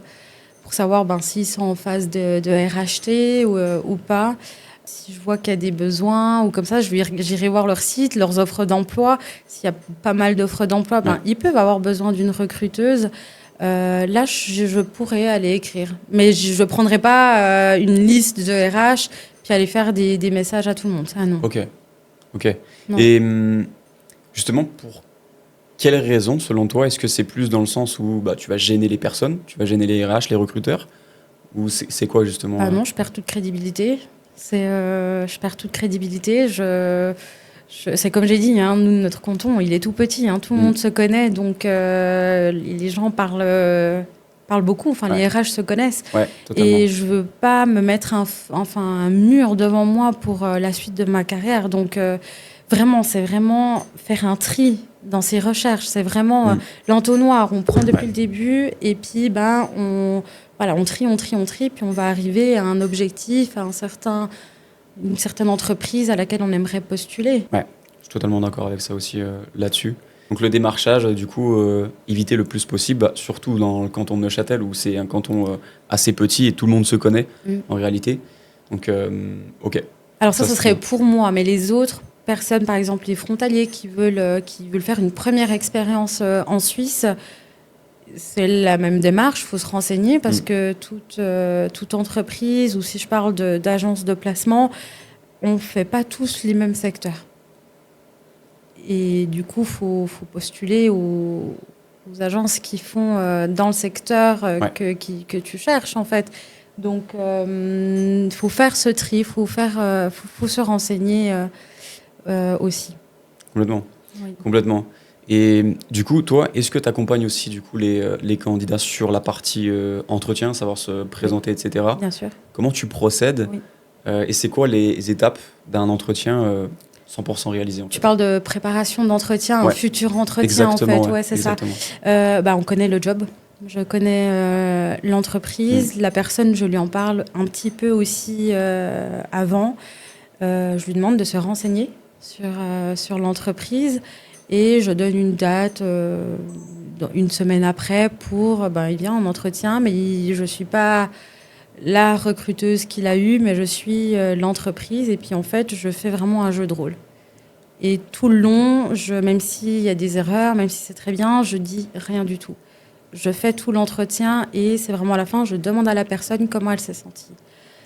pour savoir s'ils sont en phase de RHT ou pas. Si je vois qu'il y a des besoins ou comme ça, j'irai voir leur site, leurs offres d'emploi. S'il y a pas mal d'offres d'emploi, ils peuvent avoir besoin d'une recruteuse. Là, je pourrais aller écrire. Mais je ne prendrai pas une liste de RH puis aller faire des messages à tout le monde. Ça, non. Ok. Non. Et justement, pour quelles raisons, selon toi, est-ce que c'est plus dans le sens où tu vas gêner les personnes, tu vas gêner les RH, les recruteurs, ou c'est quoi justement? Non, je perds toute crédibilité. Je perds toute crédibilité. C'est comme j'ai dit, hein, nous, notre canton, il est tout petit. Tout le monde se connaît, donc les gens parlent beaucoup. Enfin, les RH se connaissent. Ouais, totalement. Et je veux pas me mettre un mur devant moi pour la suite de ma carrière. Donc, c'est vraiment faire un tri dans ses recherches. C'est vraiment l'entonnoir. On prend depuis le début et puis on trie, puis on va arriver à un objectif, à une certaine entreprise à laquelle on aimerait postuler. Ouais, je suis totalement d'accord avec ça aussi là-dessus. Donc le démarchage, du coup, éviter le plus possible, surtout dans le canton de Neuchâtel, où c'est un canton assez petit et tout le monde se connaît en réalité. Donc, ok. Alors ça serait pour moi, mais les autres personnes, par exemple les frontaliers qui veulent faire une première expérience en Suisse, c'est la même démarche, il faut se renseigner parce que toute entreprise, ou si je parle d'agence de placement, on ne fait pas tous les mêmes secteurs. Et du coup, il faut postuler aux agences qui font dans le secteur que tu cherches, en fait. Donc, il faut faire ce tri, il faut se renseigner aussi. Complètement. Oui. Complètement. Et du coup, toi, est-ce que tu accompagnes aussi du coup, les candidats sur la partie entretien, savoir se présenter, etc. Bien sûr. Comment tu procèdes? Et c'est quoi les étapes d'un entretien 100% réalisé. En Tu fait. parles de préparation d'entretien, un futur entretien Exactement, en fait. Ouais, c'est exactement. ça. On connaît le job. Je connais l'entreprise. La personne, je lui en parle un petit peu aussi avant. Je lui demande de se renseigner sur l'entreprise et je donne une date une semaine après pour, il vient en entretien, mais je ne suis pas la recruteuse qu'il a eue, mais je suis l'entreprise et puis en fait, je fais vraiment un jeu de rôle. Et tout le long, même s'il y a des erreurs, même si c'est très bien, je dis rien du tout. Je fais tout l'entretien et c'est vraiment à la fin, je demande à la personne comment elle s'est sentie.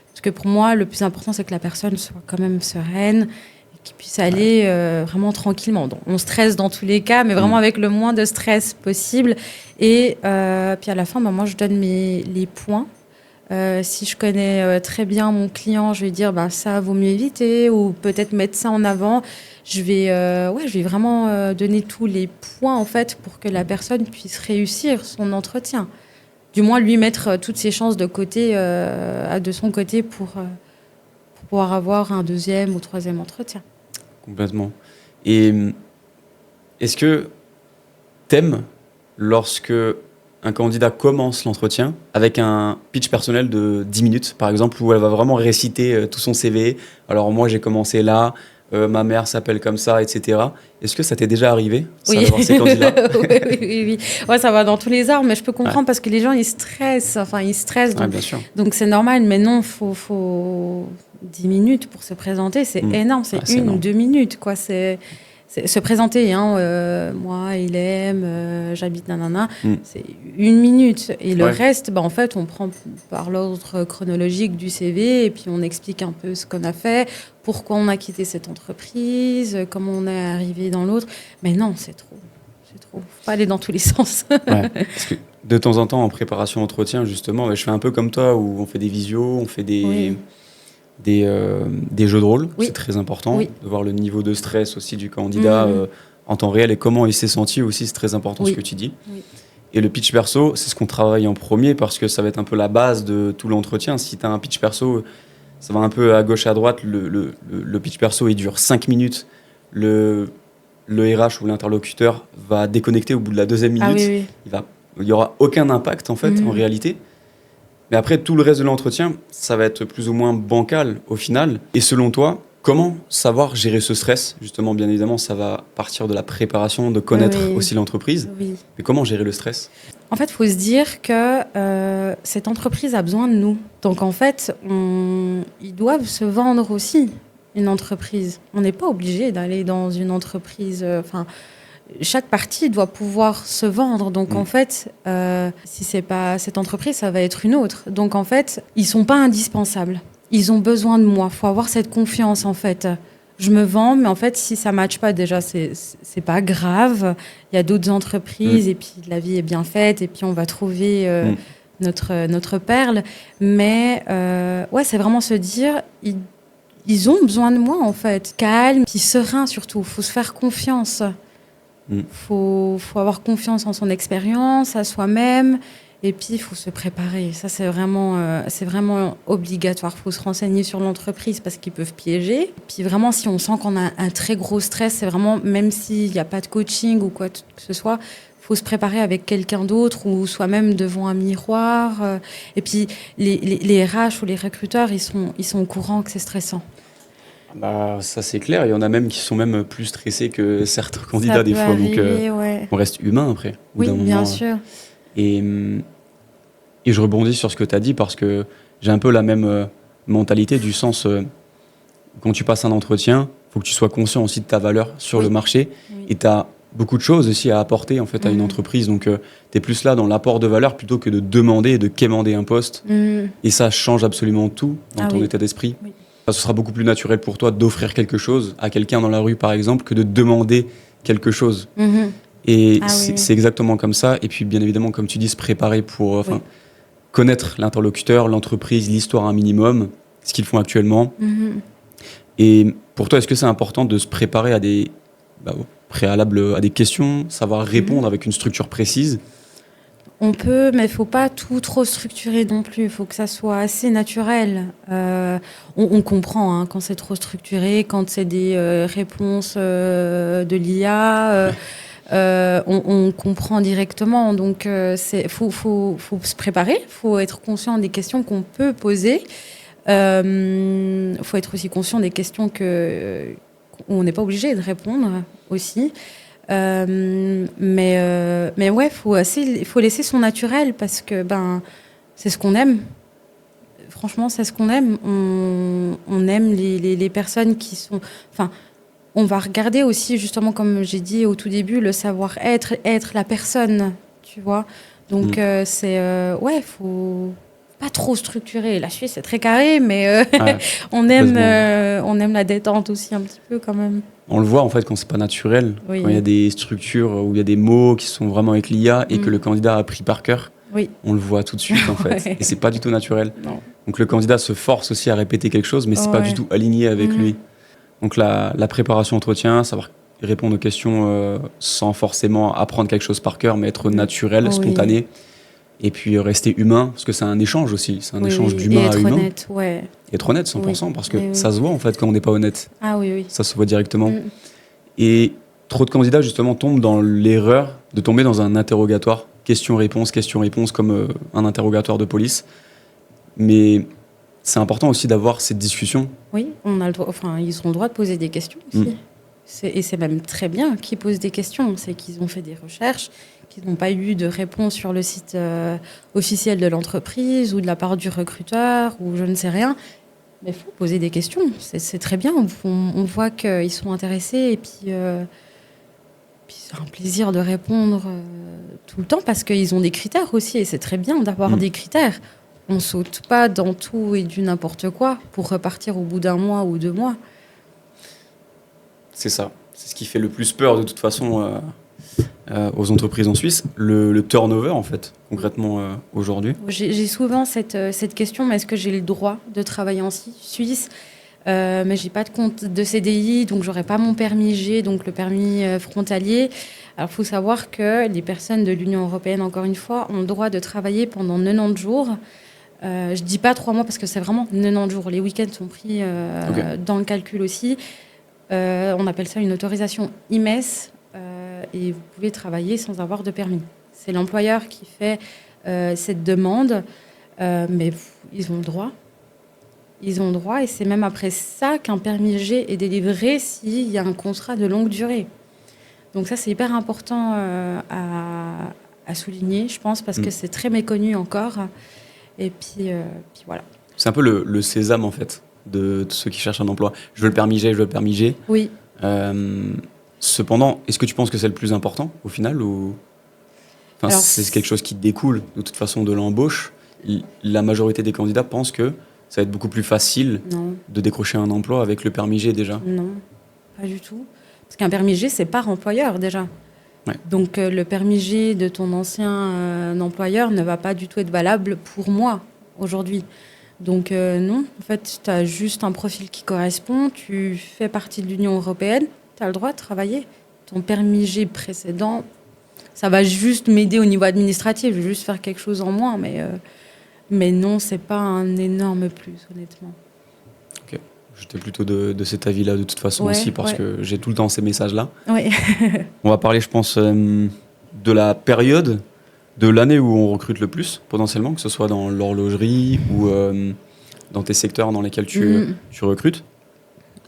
Parce que pour moi, le plus important, c'est que la personne soit quand même sereine et qu'il puisse aller vraiment tranquillement. Donc, on stresse dans tous les cas, mais vraiment avec le moins de stress possible. Et puis à la fin, moi, je donne les points. Si je connais très bien mon client, je vais dire ça vaut mieux éviter ou peut-être mettre ça en avant. Je vais vraiment donner tous les points en fait pour que la personne puisse réussir son entretien. Du moins lui mettre toutes ses chances de côté, de son côté pour pouvoir avoir un deuxième ou troisième entretien. Complètement. Et est-ce que t'aimes lorsque un candidat commence l'entretien avec un pitch personnel de 10 minutes, par exemple, où elle va vraiment réciter tout son CV. Alors moi, j'ai commencé là, ma mère s'appelle comme ça, etc. Est-ce que ça t'est déjà arrivé, ça, Oui. d'avoir ces candidats? oui. Ouais, ça va dans tous les arts, mais je peux comprendre parce que les gens, ils stressent. Donc, bien sûr. Donc c'est normal, mais non, faut 10 minutes pour se présenter, c'est énorme. C'est une ou 2 minutes, quoi. C'est se présenter, moi, Ilem, j'habite nanana, c'est 1 minute. Et le reste, en fait, on prend par l'ordre chronologique du CV et puis on explique un peu ce qu'on a fait, pourquoi on a quitté cette entreprise, comment on est arrivé dans l'autre. Mais non, c'est trop. Faut pas aller dans tous les sens. Parce que de temps en temps, en préparation d'entretien, justement, je fais un peu comme toi, où on fait des visios, on fait des jeux de rôle. C'est très important de voir le niveau de stress aussi du candidat en temps réel et comment il s'est senti aussi. C'est très important ce que tu dis. Et le pitch perso, c'est ce qu'on travaille en premier parce que ça va être un peu la base de tout l'entretien. Si tu as un pitch perso, ça va un peu à gauche à droite. Le pitch perso, il dure 5 minutes. Le RH ou l'interlocuteur va déconnecter au bout de la 2e minute. Il n'y aura aucun impact en fait en réalité. Mais après, tout le reste de l'entretien, ça va être plus ou moins bancal au final. Et selon toi, comment savoir gérer ce stress? Justement, bien évidemment, ça va partir de la préparation, de connaître aussi l'entreprise. Mais comment gérer le stress? En fait, il faut se dire que cette entreprise a besoin de nous. Donc en fait, ils doivent se vendre aussi, une entreprise. On n'est pas obligé d'aller dans une entreprise... chaque partie doit pouvoir se vendre. Donc, en fait, si c'est pas cette entreprise, ça va être une autre. Donc, en fait, ils sont pas indispensables. Ils ont besoin de moi. Faut avoir cette confiance, en fait. Je me vends, mais en fait, si ça matche pas, déjà, c'est pas grave. Il y a d'autres entreprises et puis la vie est bien faite et puis on va trouver notre perle. Mais, c'est vraiment se dire... Ils ont besoin de moi, en fait. Calme, puis serein, surtout. Faut se faire confiance. Faut avoir confiance en son expérience, à soi-même, et puis il faut se préparer. Ça, c'est vraiment obligatoire. Il faut se renseigner sur l'entreprise parce qu'ils peuvent piéger. Puis vraiment, si on sent qu'on a un très gros stress, c'est vraiment, même s'il n'y a pas de coaching ou quoi que ce soit, il faut se préparer avec quelqu'un d'autre ou soi-même devant un miroir. Et puis les RH ou les recruteurs, ils sont au courant que c'est stressant. Ça c'est clair, il y en a même qui sont même plus stressés que certains candidats des fois, donc on reste humain après. Oui, bien sûr. Et je rebondis sur ce que tu as dit parce que j'ai un peu la même mentalité du sens, quand tu passes un entretien, il faut que tu sois conscient aussi de ta valeur sur le marché et tu as beaucoup de choses aussi à apporter en fait à une entreprise, donc tu es plus là dans l'apport de valeur plutôt que de demander et de quémander un poste et ça change absolument tout dans ton état d'esprit. Ce sera beaucoup plus naturel pour toi d'offrir quelque chose à quelqu'un dans la rue, par exemple, que de demander quelque chose. Et c'est exactement comme ça. Et puis, bien évidemment, comme tu dis, se préparer pour connaître l'interlocuteur, l'entreprise, l'histoire un minimum, ce qu'ils font actuellement. Et pour toi, est-ce que c'est important de se préparer à préalables à des questions, savoir répondre avec une structure précise? On peut, mais il faut pas tout trop structurer non plus. Il faut que ça soit assez naturel. On comprend quand c'est trop structuré, quand c'est des réponses de l'IA. On comprend directement. Donc, faut se préparer. Il faut être conscient des questions qu'on peut poser. Faut être aussi conscient des questions où on n'est pas obligé de répondre aussi. Mais ouais, faut laisser son naturel parce que c'est ce qu'on aime. Franchement, c'est ce qu'on aime. On aime les personnes qui sont. Enfin, on va regarder aussi justement, comme j'ai dit au tout début, le savoir-être, être la personne, tu vois. Donc faut pas trop structurer. La Suisse c'est très carré, mais on aime la détente aussi un petit peu quand même. On le voit en fait quand c'est pas naturel, quand il y a des structures où il y a des mots qui sont vraiment avec l'IA et que le candidat a appris par cœur. On le voit tout de suite en fait, et c'est pas du tout naturel. Non. Donc le candidat se force aussi à répéter quelque chose, mais c'est pas du tout aligné avec lui. Donc la préparation entretien, savoir répondre aux questions sans forcément apprendre quelque chose par cœur, mais être naturel, spontané. Et puis rester humain, parce que c'est un échange aussi, c'est un échange d'humain à humain. Honnête, Et être honnête, 100%, parce que ça se voit en fait quand on n'est pas honnête. Ah oui. Ça se voit directement. Et trop de candidats justement tombent dans l'erreur de tomber dans un interrogatoire, question-réponse, comme un interrogatoire de police. Mais c'est important aussi d'avoir cette discussion. Oui, on a le droit, ils ont le droit de poser des questions aussi. Et c'est même très bien qu'ils posent des questions. C'est qu'ils ont fait des recherches, qu'ils n'ont pas eu de réponse sur le site officiel de l'entreprise ou de la part du recruteur ou je ne sais rien. Mais il faut poser des questions. C'est très bien. On voit qu'ils sont intéressés et puis c'est un plaisir de répondre tout le temps parce qu'ils ont des critères aussi et c'est très bien d'avoir des critères. On saute pas dans tout et du n'importe quoi pour repartir au bout d'un mois ou 2 mois. C'est ça. C'est ce qui fait le plus peur de toute façon aux entreprises en Suisse. Le turnover en fait, concrètement aujourd'hui. J'ai souvent cette question, mais est-ce que j'ai le droit de travailler en Suisse mais j'ai pas de compte de CDI, donc j'aurai pas mon permis G, donc le permis frontalier. Alors il faut savoir que les personnes de l'Union européenne, encore une fois, ont le droit de travailler pendant 90 jours. Je dis pas 3 mois parce que c'est vraiment 90 jours. Les week-ends sont pris dans le calcul aussi. On appelle ça une autorisation IMES et vous pouvez travailler sans avoir de permis. C'est l'employeur qui fait cette demande, mais ils ont le droit. Ils ont le droit et c'est même après ça qu'un permis G est délivré s'il y a un contrat de longue durée. Donc ça, c'est hyper important à souligner, je pense, parce que c'est très méconnu encore. Et puis voilà. C'est un peu le sésame, en fait, de ceux qui cherchent un emploi. Je veux le permis G, je veux le permis G. Oui. Cependant, est-ce que tu penses que c'est le plus important, au final ou... Alors, c'est quelque chose qui découle, de toute façon, de l'embauche. La majorité des candidats pensent que ça va être beaucoup plus facile de décrocher un emploi avec le permis G, déjà. Non, pas du tout. Parce qu'un permis G, c'est par employeur, déjà. Ouais. Donc, le permis G de ton ancien employeur ne va pas du tout être valable pour moi, aujourd'hui. Donc, non. En fait, tu as juste un profil qui correspond. Tu fais partie de l'Union européenne. Tu as le droit de travailler. Ton permis G précédent, ça va juste m'aider au niveau administratif. Je vais juste faire quelque chose en moins. Mais non, c'est pas un énorme plus, honnêtement. Ok. J'étais plutôt de cet avis-là, de toute façon, aussi, parce que j'ai tout le temps ces messages-là. Oui. On va parler, je pense, de la période de l'année où on recrute le plus, potentiellement, que ce soit dans l'horlogerie ou dans tes secteurs dans lesquels tu recrutes.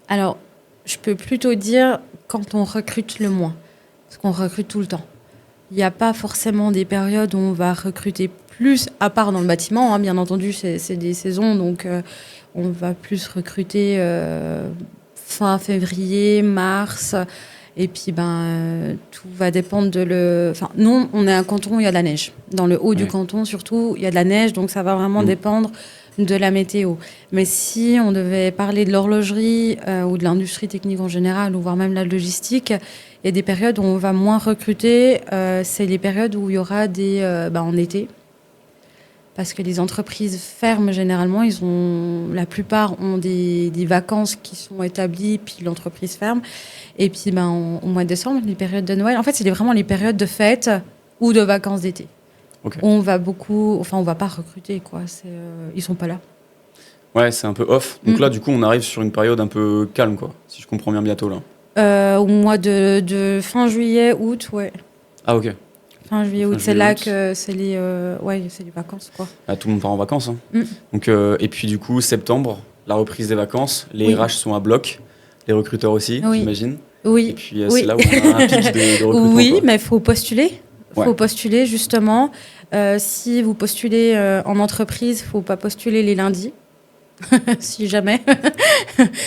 Alors, je peux plutôt dire quand on recrute le moins, parce qu'on recrute tout le temps. Il n'y a pas forcément des périodes où on va recruter plus, à part dans le bâtiment, bien entendu, c'est des saisons, donc on va plus recruter fin février, mars, et puis tout va dépendre de nous, on est un canton où il y a de la neige. Dans le haut du canton, surtout, il y a de la neige, donc ça va vraiment dépendre de la météo. Mais si on devait parler de l'horlogerie ou de l'industrie technique en général, ou voire même la logistique, il y a des périodes où on va moins recruter. C'est les périodes où il y aura en été. Parce que les entreprises ferment généralement. La plupart ont des vacances qui sont établies, puis l'entreprise ferme. Et puis au mois de décembre, les périodes de Noël. En fait, c'est vraiment les périodes de fêtes ou de vacances d'été. Ok. On va on va pas recruter, quoi. Ils sont pas là. Ouais, c'est un peu off. Donc là, du coup, on arrive sur une période un peu calme, quoi, si je comprends bien bientôt, là. Au mois de fin juillet, août, ouais. Ah, ok. Fin juillet, Fin août, c'est juillet, là août. que c'est les vacances, quoi. Ah, tout le monde part en vacances, hein. Mm. Donc, et puis, du coup, septembre, la reprise des vacances. Les Oui. RH sont à bloc. Les recruteurs aussi, Oui. j'imagine. Oui. Et puis, c'est Oui. là où on a un pic de recrutement, Oui, quoi. mais il faut postuler. Ouais. Faut postuler, justement. Si vous postulez en entreprise, faut pas postuler les lundis, si jamais.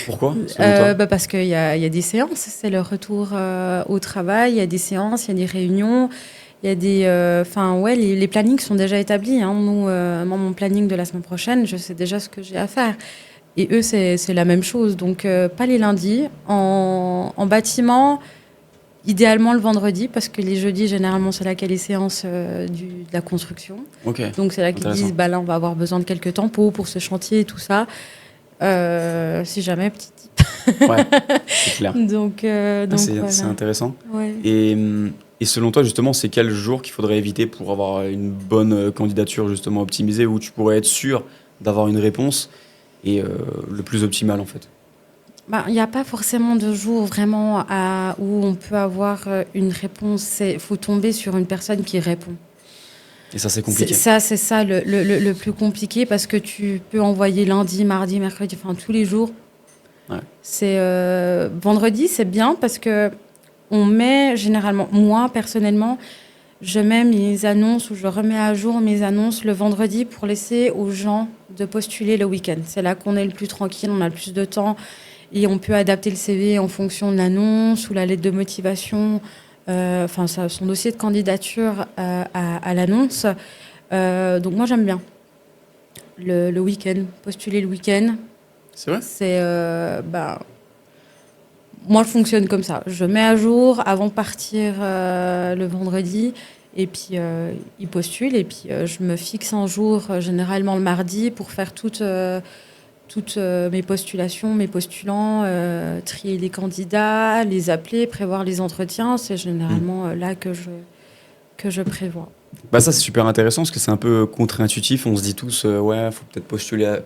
Pourquoi, selon toi? Parce qu'il y a des séances, c'est le retour au travail, il y a des séances, il y a des réunions, il y a des... les plannings sont déjà établis, hein. Nous, moi, mon planning de la semaine prochaine, je sais déjà ce que j'ai à faire. Et eux, c'est la même chose. Donc, pas les lundis. En bâtiment, idéalement le vendredi, parce que les jeudis, généralement, c'est là qu'il y a les séances de la construction. Ok. Donc, c'est là qu'ils Intéressant. disent, là, on va avoir besoin de quelques tempos pour ce chantier et tout ça. Si jamais, petit tip. Ouais, c'est clair. Donc C'est voilà. intéressant. Ouais. Et selon toi, justement, c'est quel jour qu'il faudrait éviter pour avoir une bonne candidature, justement, optimisée, où tu pourrais être sûr d'avoir une réponse et le plus optimal, en fait? Il n'y a pas forcément de jour vraiment où on peut avoir une réponse. Il faut tomber sur une personne qui répond. Et ça, c'est compliqué. C'est ça le plus compliqué, parce que tu peux envoyer lundi, mardi, mercredi, enfin tous les jours. Ouais. C'est vendredi, c'est bien parce que on met généralement, moi personnellement, je mets mes annonces ou je remets à jour mes annonces le vendredi pour laisser aux gens de postuler le week-end. C'est là qu'on est le plus tranquille, on a le plus de temps et on peut adapter le CV en fonction de l'annonce ou la lettre de motivation, son dossier de candidature à l'annonce. Donc moi j'aime bien le week-end, postuler le week-end. C'est vrai? Moi, je fonctionne comme ça. Je mets à jour avant de partir le vendredi, et puis ils postulent, et puis je me fixe un jour, généralement le mardi, pour faire toutes mes postulations, mes postulants, trier les candidats, les appeler, prévoir les entretiens. C'est généralement là que je prévois. Ça, c'est super intéressant parce que c'est un peu contre-intuitif. On se dit tous, ouais, il faut peut-être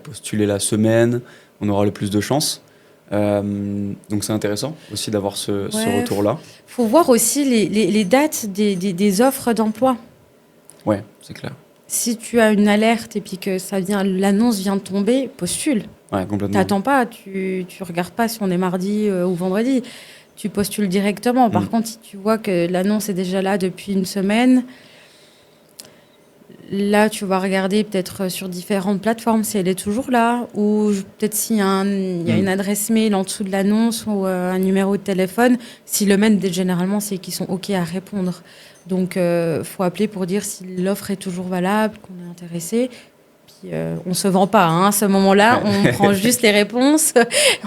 postuler la semaine, on aura le plus de chance. Donc c'est intéressant aussi d'avoir ce retour-là. Il faut voir aussi les dates des offres d'emploi. Ouais, c'est clair. Si tu as une alerte et puis que l'annonce vient de tomber, postule. Ouais, complètement. T'attends pas, tu regardes pas si on est mardi ou vendredi. Tu postules directement. Par contre, si tu vois que l'annonce est déjà là depuis une semaine, là, tu vas regarder peut-être sur différentes plateformes si elle est toujours là, ou peut-être s'il y a une adresse mail en dessous de l'annonce ou un numéro de téléphone. Si le mail, généralement, c'est qu'ils sont OK à répondre. Donc, faut appeler pour dire si l'offre est toujours valable, qu'on est intéressé. Puis, on se vend pas, hein, à ce moment-là. On prend juste les réponses,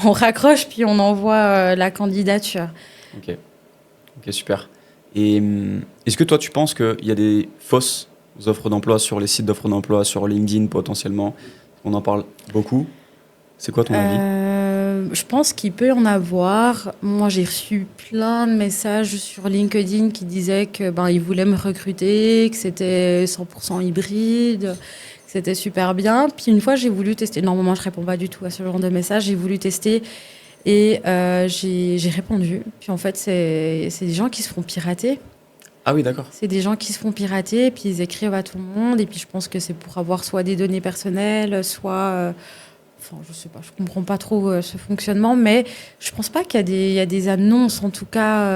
on raccroche, puis on envoie la candidature. Ok, super. Et est-ce que toi, tu penses qu'il y a des fausses offres d'emploi sur les sites d'offres d'emploi, sur LinkedIn potentiellement? On en parle beaucoup. C'est quoi ton avis? Je pense qu'il peut y en avoir. Moi, j'ai reçu plein de messages sur LinkedIn qui disaient que ils voulaient me recruter, que c'était 100% hybride, que c'était super bien. Puis une fois, j'ai voulu tester. Normalement, je réponds pas du tout à ce genre de messages. J'ai voulu tester et j'ai répondu. Puis en fait, c'est des gens qui se font pirater. Ah oui, d'accord. C'est des gens qui se font pirater, puis ils écrivent à tout le monde. Et puis je pense que c'est pour avoir soit des données personnelles, soit... je sais pas, je comprends pas trop ce fonctionnement, mais je pense pas qu'il y a des annonces, en tout cas,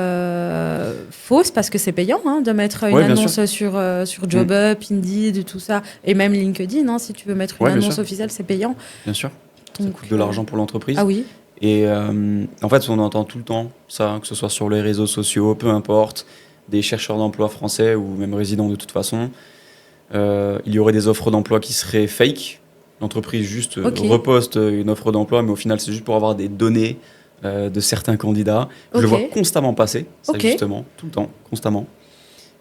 fausses, parce que c'est payant de mettre une annonce sur JobUp, Indeed, tout ça, et même LinkedIn, hein, si tu veux mettre une annonce officielle, c'est payant. Bien sûr. Donc, ça coûte de l'argent pour l'entreprise. Ah oui. Et en fait, on entend tout le temps ça, que ce soit sur les réseaux sociaux, peu importe, des chercheurs d'emploi français ou même résidents de toute façon. Il y aurait des offres d'emploi qui seraient fake. L'entreprise juste reposte une offre d'emploi, mais au final, c'est juste pour avoir des données de certains candidats. Je le vois constamment passer, ça justement, tout le temps, constamment.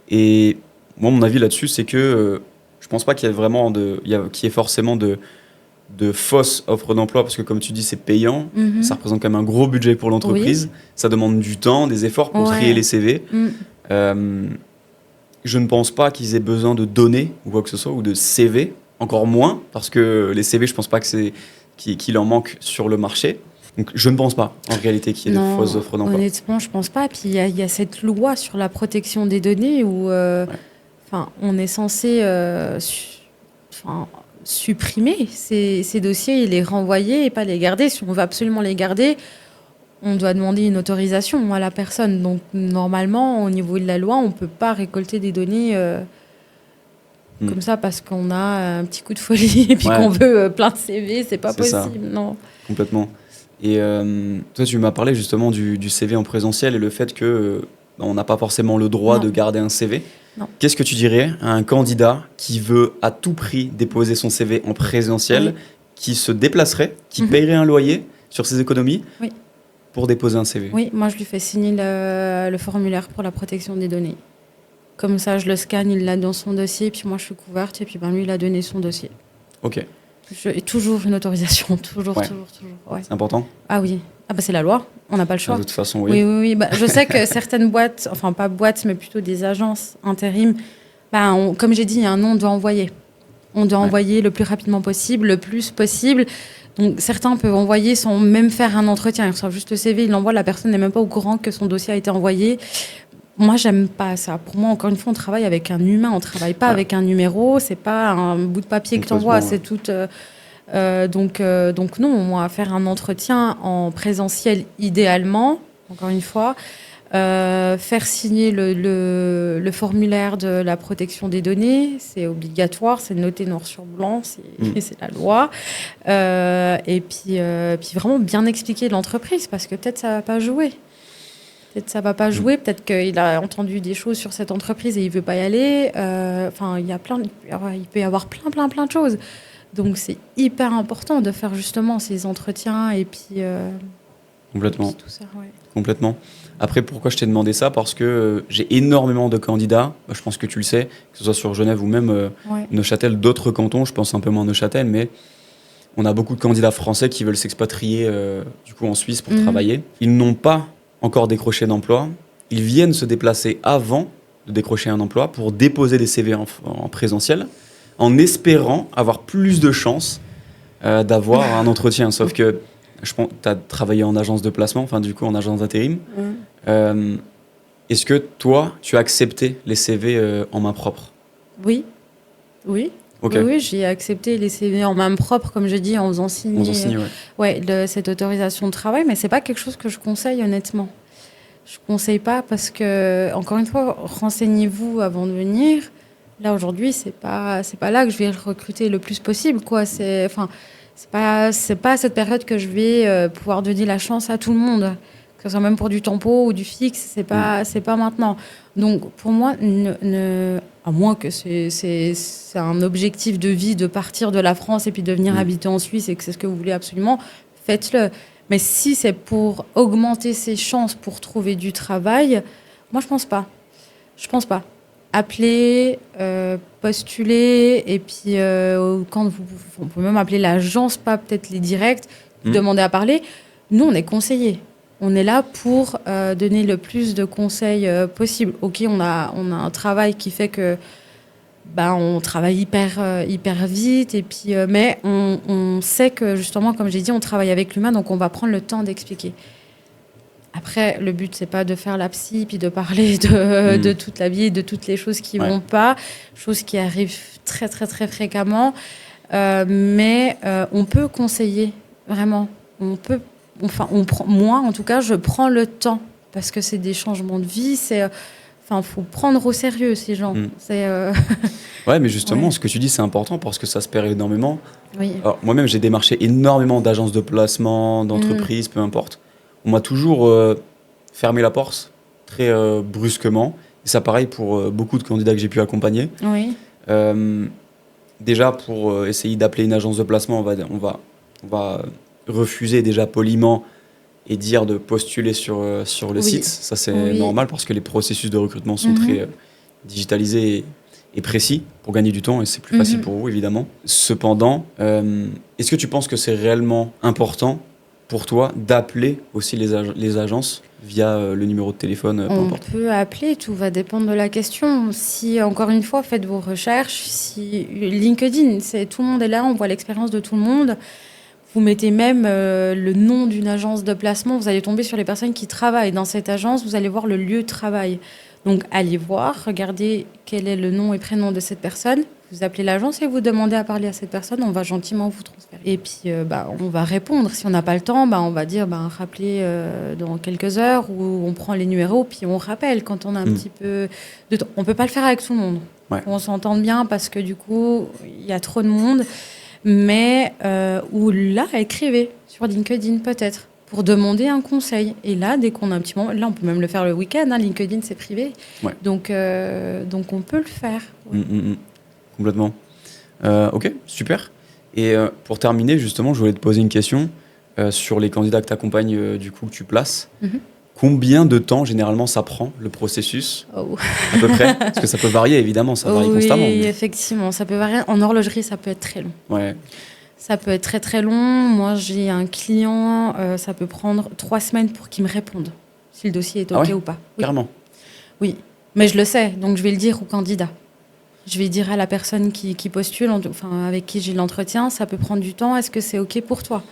Et moi, mon avis là-dessus, c'est que je pense pas qu'il y ait vraiment qu'il y ait forcément de fausses offres d'emploi, parce que comme tu dis, c'est payant. Ça représente quand même un gros budget pour l'entreprise. Ça demande du temps, des efforts pour trier les CV. je ne pense pas qu'ils aient besoin de données ou quoi que ce soit, ou de CV, encore moins, parce que les CV, je ne pense pas qu'il en manque sur le marché. Donc je ne pense pas, en réalité, qu'il y ait de fausses offres d'emploi. Honnêtement, je ne pense pas. Puis il y a cette loi sur la protection des données où on est censé supprimer ces dossiers et les renvoyer et pas les garder. Si on veut absolument les garder, on doit demander une autorisation à la personne. Donc normalement, au niveau de la loi, on ne peut pas récolter des données comme ça parce qu'on a un petit coup de folie et puis qu'on veut plein de CV. C'est pas possible, non. Complètement. Et toi, tu m'as parlé justement du CV en présentiel et le fait que on n'a pas forcément le droit de garder un CV. Non. Qu'est-ce que tu dirais à un candidat qui veut à tout prix déposer son CV en présentiel, qui se déplacerait, qui paierait un loyer sur ses économies pour déposer un CV? Oui, moi je lui fais signer le formulaire pour la protection des données. Comme ça, je le scanne, il l'a dans son dossier, puis moi je suis couverte, et puis lui, il a donné son dossier. Ok. Toujours une autorisation, toujours. Ouais. C'est important? Ah oui. Ah bah c'est la loi, on n'a pas le choix. De toute façon, oui. Oui. Bah, je sais que certaines boîtes, enfin pas boîtes, mais plutôt des agences intérim, comme j'ai dit, un nom, on doit envoyer. On doit envoyer le plus rapidement possible, le plus possible. Donc certains peuvent envoyer sans même faire un entretien. Ils reçoivent juste le CV, ils l'envoient, la personne n'est même pas au courant que son dossier a été envoyé. Moi, j'aime pas ça. Pour moi, encore une fois, on travaille avec un humain, on travaille pas avec un numéro. C'est pas un bout de papier que tu envoies, c'est tout. Donc non, moi, faire un entretien en présentiel idéalement, encore une fois, faire signer le formulaire de la protection des données, c'est obligatoire, c'est noté noir sur blanc, c'est la loi. Et puis vraiment bien expliquer l'entreprise, parce que peut-être ça va pas jouer. Peut-être ça va pas jouer, peut-être qu'il a entendu des choses sur cette entreprise et il veut pas y aller. Il peut y avoir plein de choses. Donc c'est hyper important de faire justement ces entretiens et puis complètement. Et puis tout ça, Complètement. Après, pourquoi je t'ai demandé ça? Parce que j'ai énormément de candidats, je pense que tu le sais, que ce soit sur Genève ou même Neuchâtel, d'autres cantons, je pense un peu moins Neuchâtel, mais on a beaucoup de candidats français qui veulent s'expatrier du coup en Suisse pour travailler. Ils n'ont pas encore décroché d'emploi. Ils viennent se déplacer avant de décrocher un emploi pour déposer des CV en présentiel, en espérant avoir plus de chances d'avoir un entretien. Sauf que je pense que tu as travaillé en agence de placement, enfin du coup en agence d'intérim. Est-ce que toi, tu as accepté les CV en main propre? Oui. Okay. Oui, j'ai accepté les CV en main propre, comme je dis, en faisant signer, cette autorisation de travail, mais c'est pas quelque chose que je conseille honnêtement. Je conseille pas parce que, encore une fois, renseignez-vous avant de venir. Là aujourd'hui, c'est pas là que je vais recruter le plus possible, quoi. C'est pas à cette période que je vais pouvoir donner la chance à tout le monde, que ce soit même pour du tempo ou du fixe. C'est pas maintenant. Donc pour moi, à moins que c'est un objectif de vie de partir de la France et puis de venir habiter en Suisse et que c'est ce que vous voulez absolument, faites-le. Mais si c'est pour augmenter ses chances pour trouver du travail, moi je pense pas. Appeler, postuler, et puis quand on peut même appeler l'agence, pas peut-être les directs, demander à parler. Nous, on est conseillers. On est là pour donner le plus de conseils possible. Ok, on a un travail qui fait que on travaille hyper vite, et puis, mais on sait que justement, comme j'ai dit, on travaille avec l'humain, donc on va prendre le temps d'expliquer. Après, le but, c'est pas de faire la psy, puis de parler de toute la vie, de toutes les choses qui vont pas, choses qui arrivent très, très, très fréquemment. Mais on peut conseiller, vraiment. Moi, en tout cas, je prends le temps, parce que c'est des changements de vie, faut prendre au sérieux ces gens. Ouais, mais justement, ce que tu dis, c'est important parce que ça se perd énormément. Oui. Alors, moi-même, j'ai démarché énormément d'agences de placement, d'entreprises, peu importe. On m'a toujours fermé la porte très brusquement. Et ça, pareil pour beaucoup de candidats que j'ai pu accompagner. Oui. Déjà, pour essayer d'appeler une agence de placement, on va refuser déjà poliment et dire de postuler sur le site. Ça, c'est normal parce que les processus de recrutement sont très digitalisés et précis pour gagner du temps, et c'est plus facile pour vous, évidemment. Cependant, est-ce que tu penses que c'est réellement important pour toi d'appeler aussi les agences via le numéro de téléphone, peu On importe? peut appeler, tout va dépendre de la question. Si, encore une fois, faites vos recherches. Si LinkedIn, tout le monde est là, on voit l'expérience de tout le monde. Vous mettez même le nom d'une agence de placement, vous allez tomber sur les personnes qui travaillent dans cette agence, vous allez voir le lieu de travail. Donc allez voir, regardez quel est le nom et prénom de cette personne, vous appelez l'agence et vous demandez à parler à cette personne, on va gentiment vous transférer. Et puis on va répondre, si on n'a pas le temps, on va dire rappelez dans quelques heures, ou on prend les numéros puis on rappelle quand on a un petit peu de temps. On ne peut pas le faire avec tout le monde, on s'entende bien parce que du coup il y a trop de monde. Mais ou là, écrivez sur LinkedIn peut-être pour demander un conseil. Et là, dès qu'on a un petit moment, là, on peut même le faire le week-end. LinkedIn, c'est privé, donc on peut le faire. Complètement. Ok, super. Et pour terminer, justement, je voulais te poser une question sur les candidats que tu accompagnes, du coup, que tu places. Combien de temps, généralement, ça prend, le processus, à peu près? Parce que ça peut varier, évidemment, ça varie constamment. Oui, effectivement, ça peut varier. En horlogerie, ça peut être très long. Ouais. Ça peut être très, très long. Moi, j'ai un client, ça peut prendre 3 semaines pour qu'il me réponde, si le dossier est OK ou pas. Oui. Carrément. Oui, mais je le sais, donc je vais le dire au candidat. Je vais dire à la personne qui postule, avec qui j'ai l'entretien, ça peut prendre du temps, est-ce que c'est OK pour toi?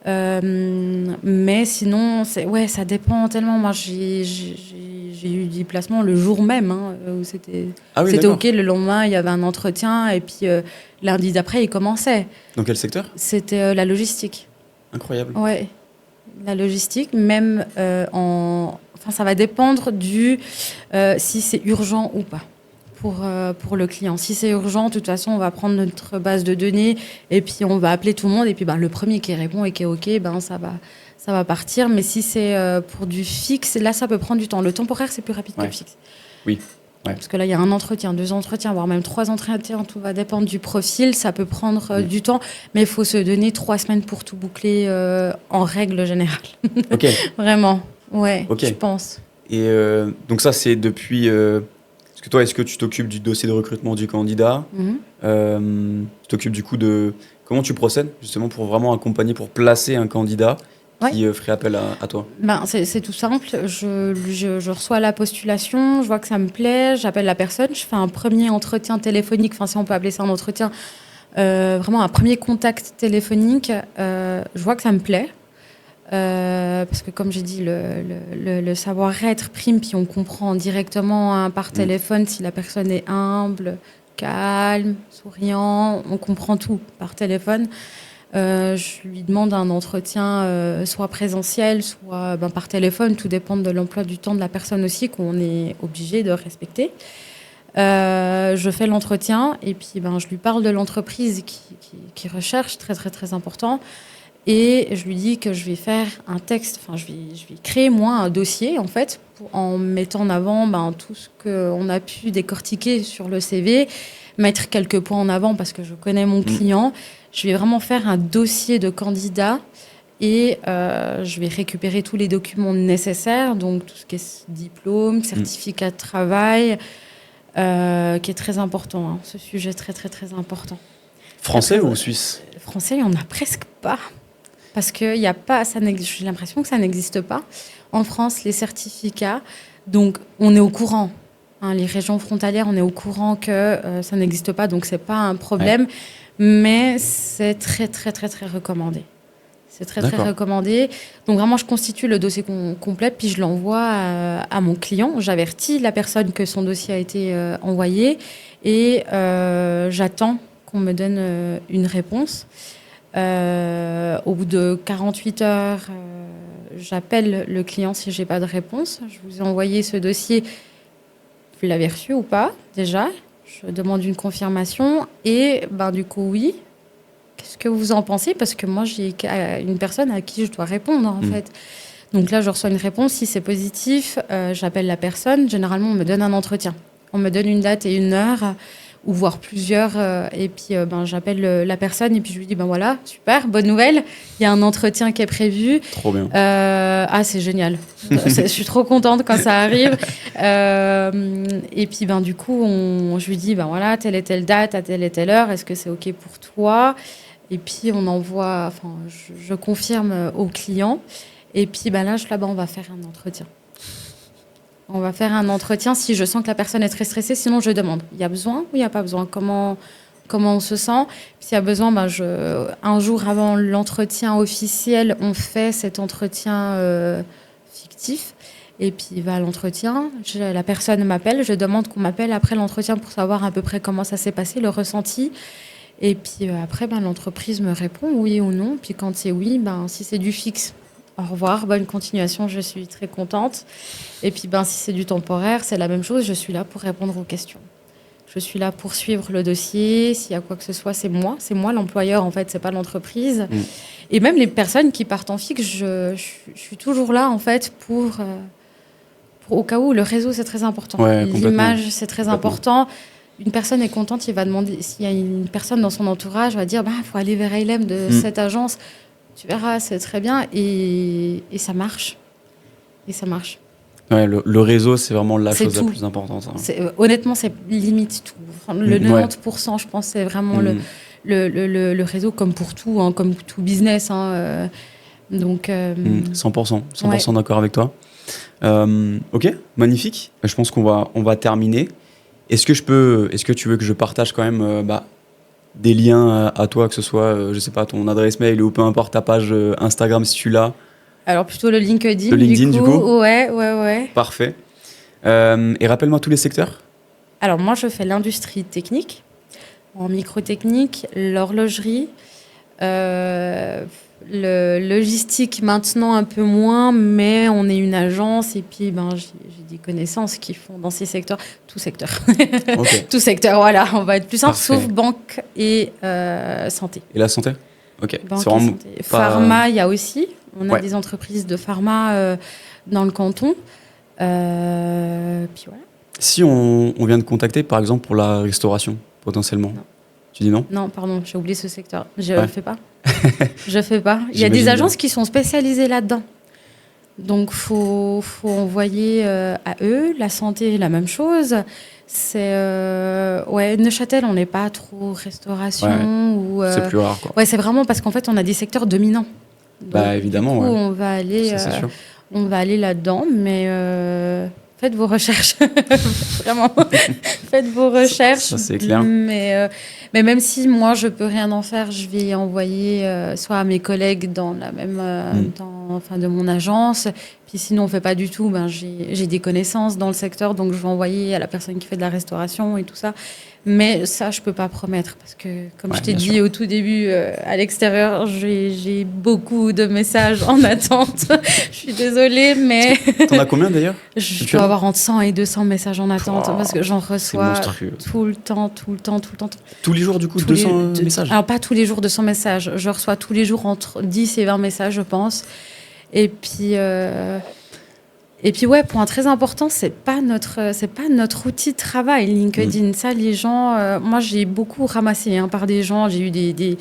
Mais sinon, ça dépend tellement. Moi, j'ai eu des placements le jour même, où c'était OK. Le lendemain, il y avait un entretien, et puis lundi d'après, il commençait. Dans quel secteur? C'était la logistique. Incroyable. Ouais, la logistique, même ça va dépendre si c'est urgent ou pas. Pour le client. Si c'est urgent, de toute façon, on va prendre notre base de données et puis on va appeler tout le monde. Et puis le premier qui répond et qui est OK, ça va partir. Mais si c'est pour du fixe, là, ça peut prendre du temps. Le temporaire, c'est plus rapide que le fixe. Oui. Ouais. Parce que là, il y a un entretien, 2 entretiens, voire même 3 entretiens. Tout va dépendre du profil. Ça peut prendre du temps. Mais il faut se donner 3 semaines pour tout boucler en règle générale. OK. Vraiment. Ouais, OK. je pense. Et donc ça, c'est depuis... Toi, est-ce que tu t'occupes du dossier de recrutement du candidat? Tu t'occupes du coup de... Comment tu procèdes justement pour vraiment accompagner, pour placer un candidat qui ferait appel à toi? C'est tout simple. Je reçois la postulation, je vois que ça me plaît, j'appelle la personne, je fais un premier entretien téléphonique, si on peut appeler ça un entretien, vraiment un premier contact téléphonique. Je vois que ça me plaît. Parce que comme j'ai dit, le savoir-être prime, puis on comprend directement par téléphone si la personne est humble, calme, souriant, on comprend tout par téléphone. Je lui demande un entretien soit présentiel, soit par téléphone, tout dépend de l'emploi du temps de la personne aussi, qu'on est obligé de respecter. Je fais l'entretien et puis je lui parle de l'entreprise qui recherche, très très très important. Et je lui dis que je vais faire un texte, je vais créer moi un dossier en fait, en mettant en avant tout ce qu'on a pu décortiquer sur le CV, mettre quelques points en avant parce que je connais mon client. Je vais vraiment faire un dossier de candidat et je vais récupérer tous les documents nécessaires, donc tout ce qui est diplôme, certificat de travail, qui est très important. Ce sujet est très très très important. Français ou suisse? Français, il n'y en a presque pas. Parce que j'ai l'impression que ça n'existe pas. En France, les certificats, donc on est au courant. Les régions frontalières, on est au courant que ça n'existe pas, donc c'est pas un problème. Mais c'est très, très, très, très recommandé. C'est très, très recommandé. Donc vraiment, je constitue le dossier complet, puis je l'envoie à mon client. J'avertis la personne que son dossier a été envoyé et j'attends qu'on me donne une réponse. Au bout de 48 heures, j'appelle le client si je n'ai pas de réponse. Je vous ai envoyé ce dossier. Vous l'avez reçu ou pas, déjà? Je demande une confirmation. Et du coup, oui. Qu'est-ce que vous en pensez? Parce que moi, j'ai une personne à qui je dois répondre, en fait. Donc là, je reçois une réponse. Si c'est positif, j'appelle la personne. Généralement, on me donne un entretien. On me donne une date et une heure, ou voire plusieurs. Et puis, j'appelle la personne et puis je lui dis, voilà, super, bonne nouvelle. Il y a un entretien qui est prévu. Trop bien. C'est génial. Je suis trop contente quand ça arrive. Et puis, du coup, je lui dis, voilà, telle et telle date, à telle et telle heure, est-ce que c'est OK pour toi? Et puis, on envoie, enfin, je confirme au client. Et puis, là-bas, on va faire un entretien. On va faire un entretien si je sens que la personne est très stressée. Sinon, je demande, il y a besoin ou il n'y a pas besoin? Comment on se sent? S'il y a besoin, un jour avant l'entretien officiel, on fait cet entretien fictif. Et puis, il va à l'entretien. La personne m'appelle. Je demande qu'on m'appelle après l'entretien pour savoir à peu près comment ça s'est passé, le ressenti. Et puis après, l'entreprise me répond oui ou non. Puis quand c'est oui, si c'est du fixe, au revoir, bonne continuation, je suis très contente. Et puis si c'est du temporaire, c'est la même chose, je suis là pour répondre aux questions. Je suis là pour suivre le dossier. S'il y a quoi que ce soit, c'est moi l'employeur, en fait, c'est pas l'entreprise. Et même les personnes qui partent en fixe, je suis toujours là, en fait, pour au cas où. Le réseau, c'est très important. Ouais, l'image, c'est très important. Une personne est contente, il va demander, s'il y a une personne dans son entourage, va dire, faut aller vers Ailem de cette agence. Tu verras, c'est très bien. Et ça marche. Ouais, le réseau, c'est vraiment la chose la plus importante. Honnêtement, c'est limite tout. Le 90%, je pense, c'est vraiment le réseau, comme pour tout, hein, comme tout business. Hein, donc, 100% d'accord avec toi. Ok, magnifique. Je pense qu'on va terminer. Est-ce que tu veux que je partage quand même des liens à toi, que ce soit, je sais pas, ton adresse mail ou peu importe ta page Instagram si tu l'as? Alors plutôt le LinkedIn. Le LinkedIn du coup. Ouais. Parfait. Et rappelle-moi tous les secteurs. Alors moi, je fais l'industrie technique, en microtechnique, l'horlogerie, le logistique maintenant un peu moins, mais on est une agence et puis j'ai des connaissances qui font dans ces secteurs, tout secteur. Okay. Tout secteur, voilà, on va être plus simple, Parfait. sauf banque et santé. Et la santé? Ok. Banque c'est vraiment et santé. Pharma, il y a aussi. On a des entreprises de pharma dans le canton. Puis voilà. Si on vient de contacter, par exemple, pour la restauration, potentiellement, non. Tu dis non? Non, pardon, j'ai oublié ce secteur. Je ne fais pas. Je fais pas. Il y a des agences qui sont spécialisées là-dedans. Donc, faut envoyer à eux. La santé, la même chose. C'est Neuchâtel, on n'est pas trop restauration. C'est plus rare, quoi. Ouais, c'est vraiment parce qu'en fait, on a des secteurs dominants. Donc, évidemment. Du coup, on va aller. Ça, c'est sûr. On va aller là-dedans, mais faites vos recherches. Vraiment, faites vos recherches. Ça, c'est clair. Mais même si moi, je peux rien en faire, je vais envoyer soit à mes collègues dans la même, de mon agence. Puis sinon, on fait pas du tout. J'ai des connaissances dans le secteur, donc je vais envoyer à la personne qui fait de la restauration et tout ça. Mais ça, je peux pas promettre parce que, comme je t'ai dit au tout début, à l'extérieur, j'ai beaucoup de messages en attente. Je suis désolée, mais... T'en as combien d'ailleurs? Je dois avoir entre 100 et 200 messages en attente parce que j'en reçois tout le temps. Tous les jours, du coup, 200 messages? Alors, pas tous les jours 200 messages. Je reçois tous les jours entre 10 et 20 messages, je pense. Et puis point très important, c'est pas notre outil de travail, LinkedIn. Ça, les gens, moi j'ai beaucoup ramassé par des gens. J'ai eu des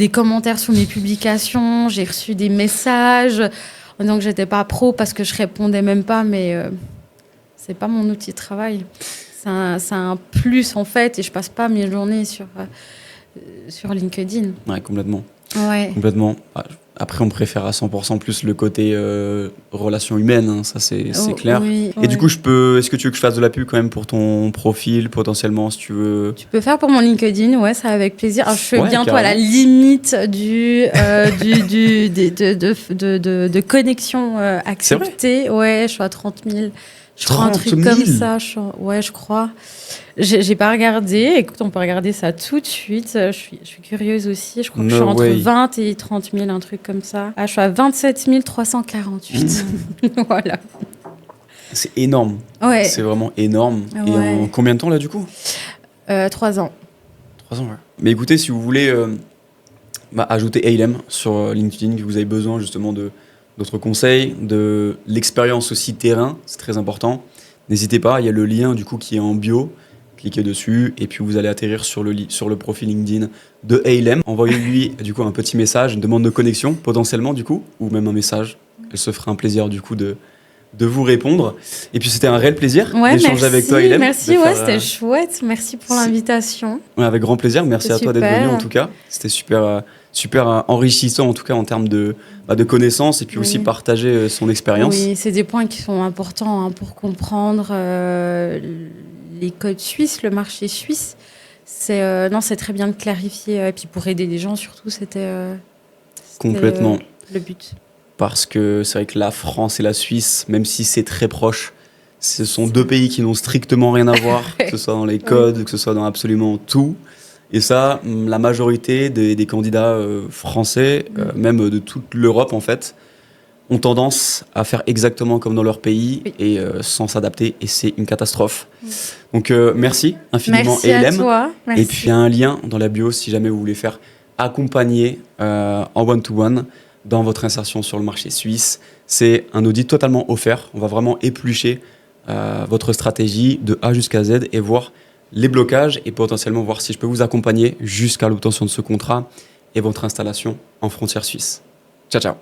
commentaires sur mes publications, j'ai reçu des messages en disant que j'étais pas pro parce que je répondais même pas, mais c'est pas mon outil de travail. C'est un plus en fait, et je passe pas mes journées sur LinkedIn. Ouais, complètement. Ouais. Complètement. Après, on préfère à 100% plus le côté relation humaine, hein, ça c'est clair. Oui, et du coup, est-ce que tu veux que je fasse de la pub quand même pour ton profil, potentiellement, si tu veux? Tu peux faire pour mon LinkedIn, ouais, ça avec plaisir. Alors, je suis bientôt carrément à la limite de connexion acceptée. Ouais, je suis à 30 000. Je crois un truc comme ça. Je crois. J'ai pas regardé. Écoute, on peut regarder ça tout de suite. Je suis curieuse aussi. Je crois que je suis entre 20 et 30 000, un truc comme ça. Je suis à 27 348. Voilà. C'est énorme. Ouais. C'est vraiment énorme. Ouais. Et en combien de temps, là, du coup? 3 ans. 3 ans, ouais. Mais écoutez, si vous voulez ajouter Ailem sur LinkedIn, que vous avez besoin justement d'autres conseils, de l'expérience aussi terrain, c'est très important. N'hésitez pas, il y a le lien du coup qui est en bio, cliquez dessus et puis vous allez atterrir sur le profil LinkedIn de Ailem. Envoyez-lui du coup un petit message, une demande de connexion potentiellement du coup, ou même un message. Elle se fera un plaisir du coup de vous répondre. Et puis c'était un réel plaisir d'échanger avec toi, Ailem. Merci, c'était chouette. Merci pour l'invitation. Ouais, avec grand plaisir. Merci à toi d'être venu en tout cas. C'était super super enrichissant en tout cas en termes de connaissances et puis aussi partager son expérience. Oui, c'est des points qui sont importants hein, pour comprendre les codes suisses, le marché suisse. C'est très bien de clarifier et puis pour aider les gens surtout, c'était complètement le but. Parce que c'est vrai que la France et la Suisse, même si c'est très proche, ce sont deux pays qui n'ont strictement rien à voir, que ce soit dans les codes, que ce soit dans absolument tout. Et ça, la majorité des candidats français, même de toute l'Europe en fait, ont tendance à faire exactement comme dans leur pays et sans s'adapter. Et c'est une catastrophe. Donc merci infiniment merci ELM. À toi. Merci. Et puis il y a un lien dans la bio si jamais vous voulez faire accompagner en one-to-one dans votre insertion sur le marché suisse. C'est un audit totalement offert. On va vraiment éplucher votre stratégie de A jusqu'à Z et voir les blocages et potentiellement voir si je peux vous accompagner jusqu'à l'obtention de ce contrat et votre installation en frontière suisse. Ciao, ciao.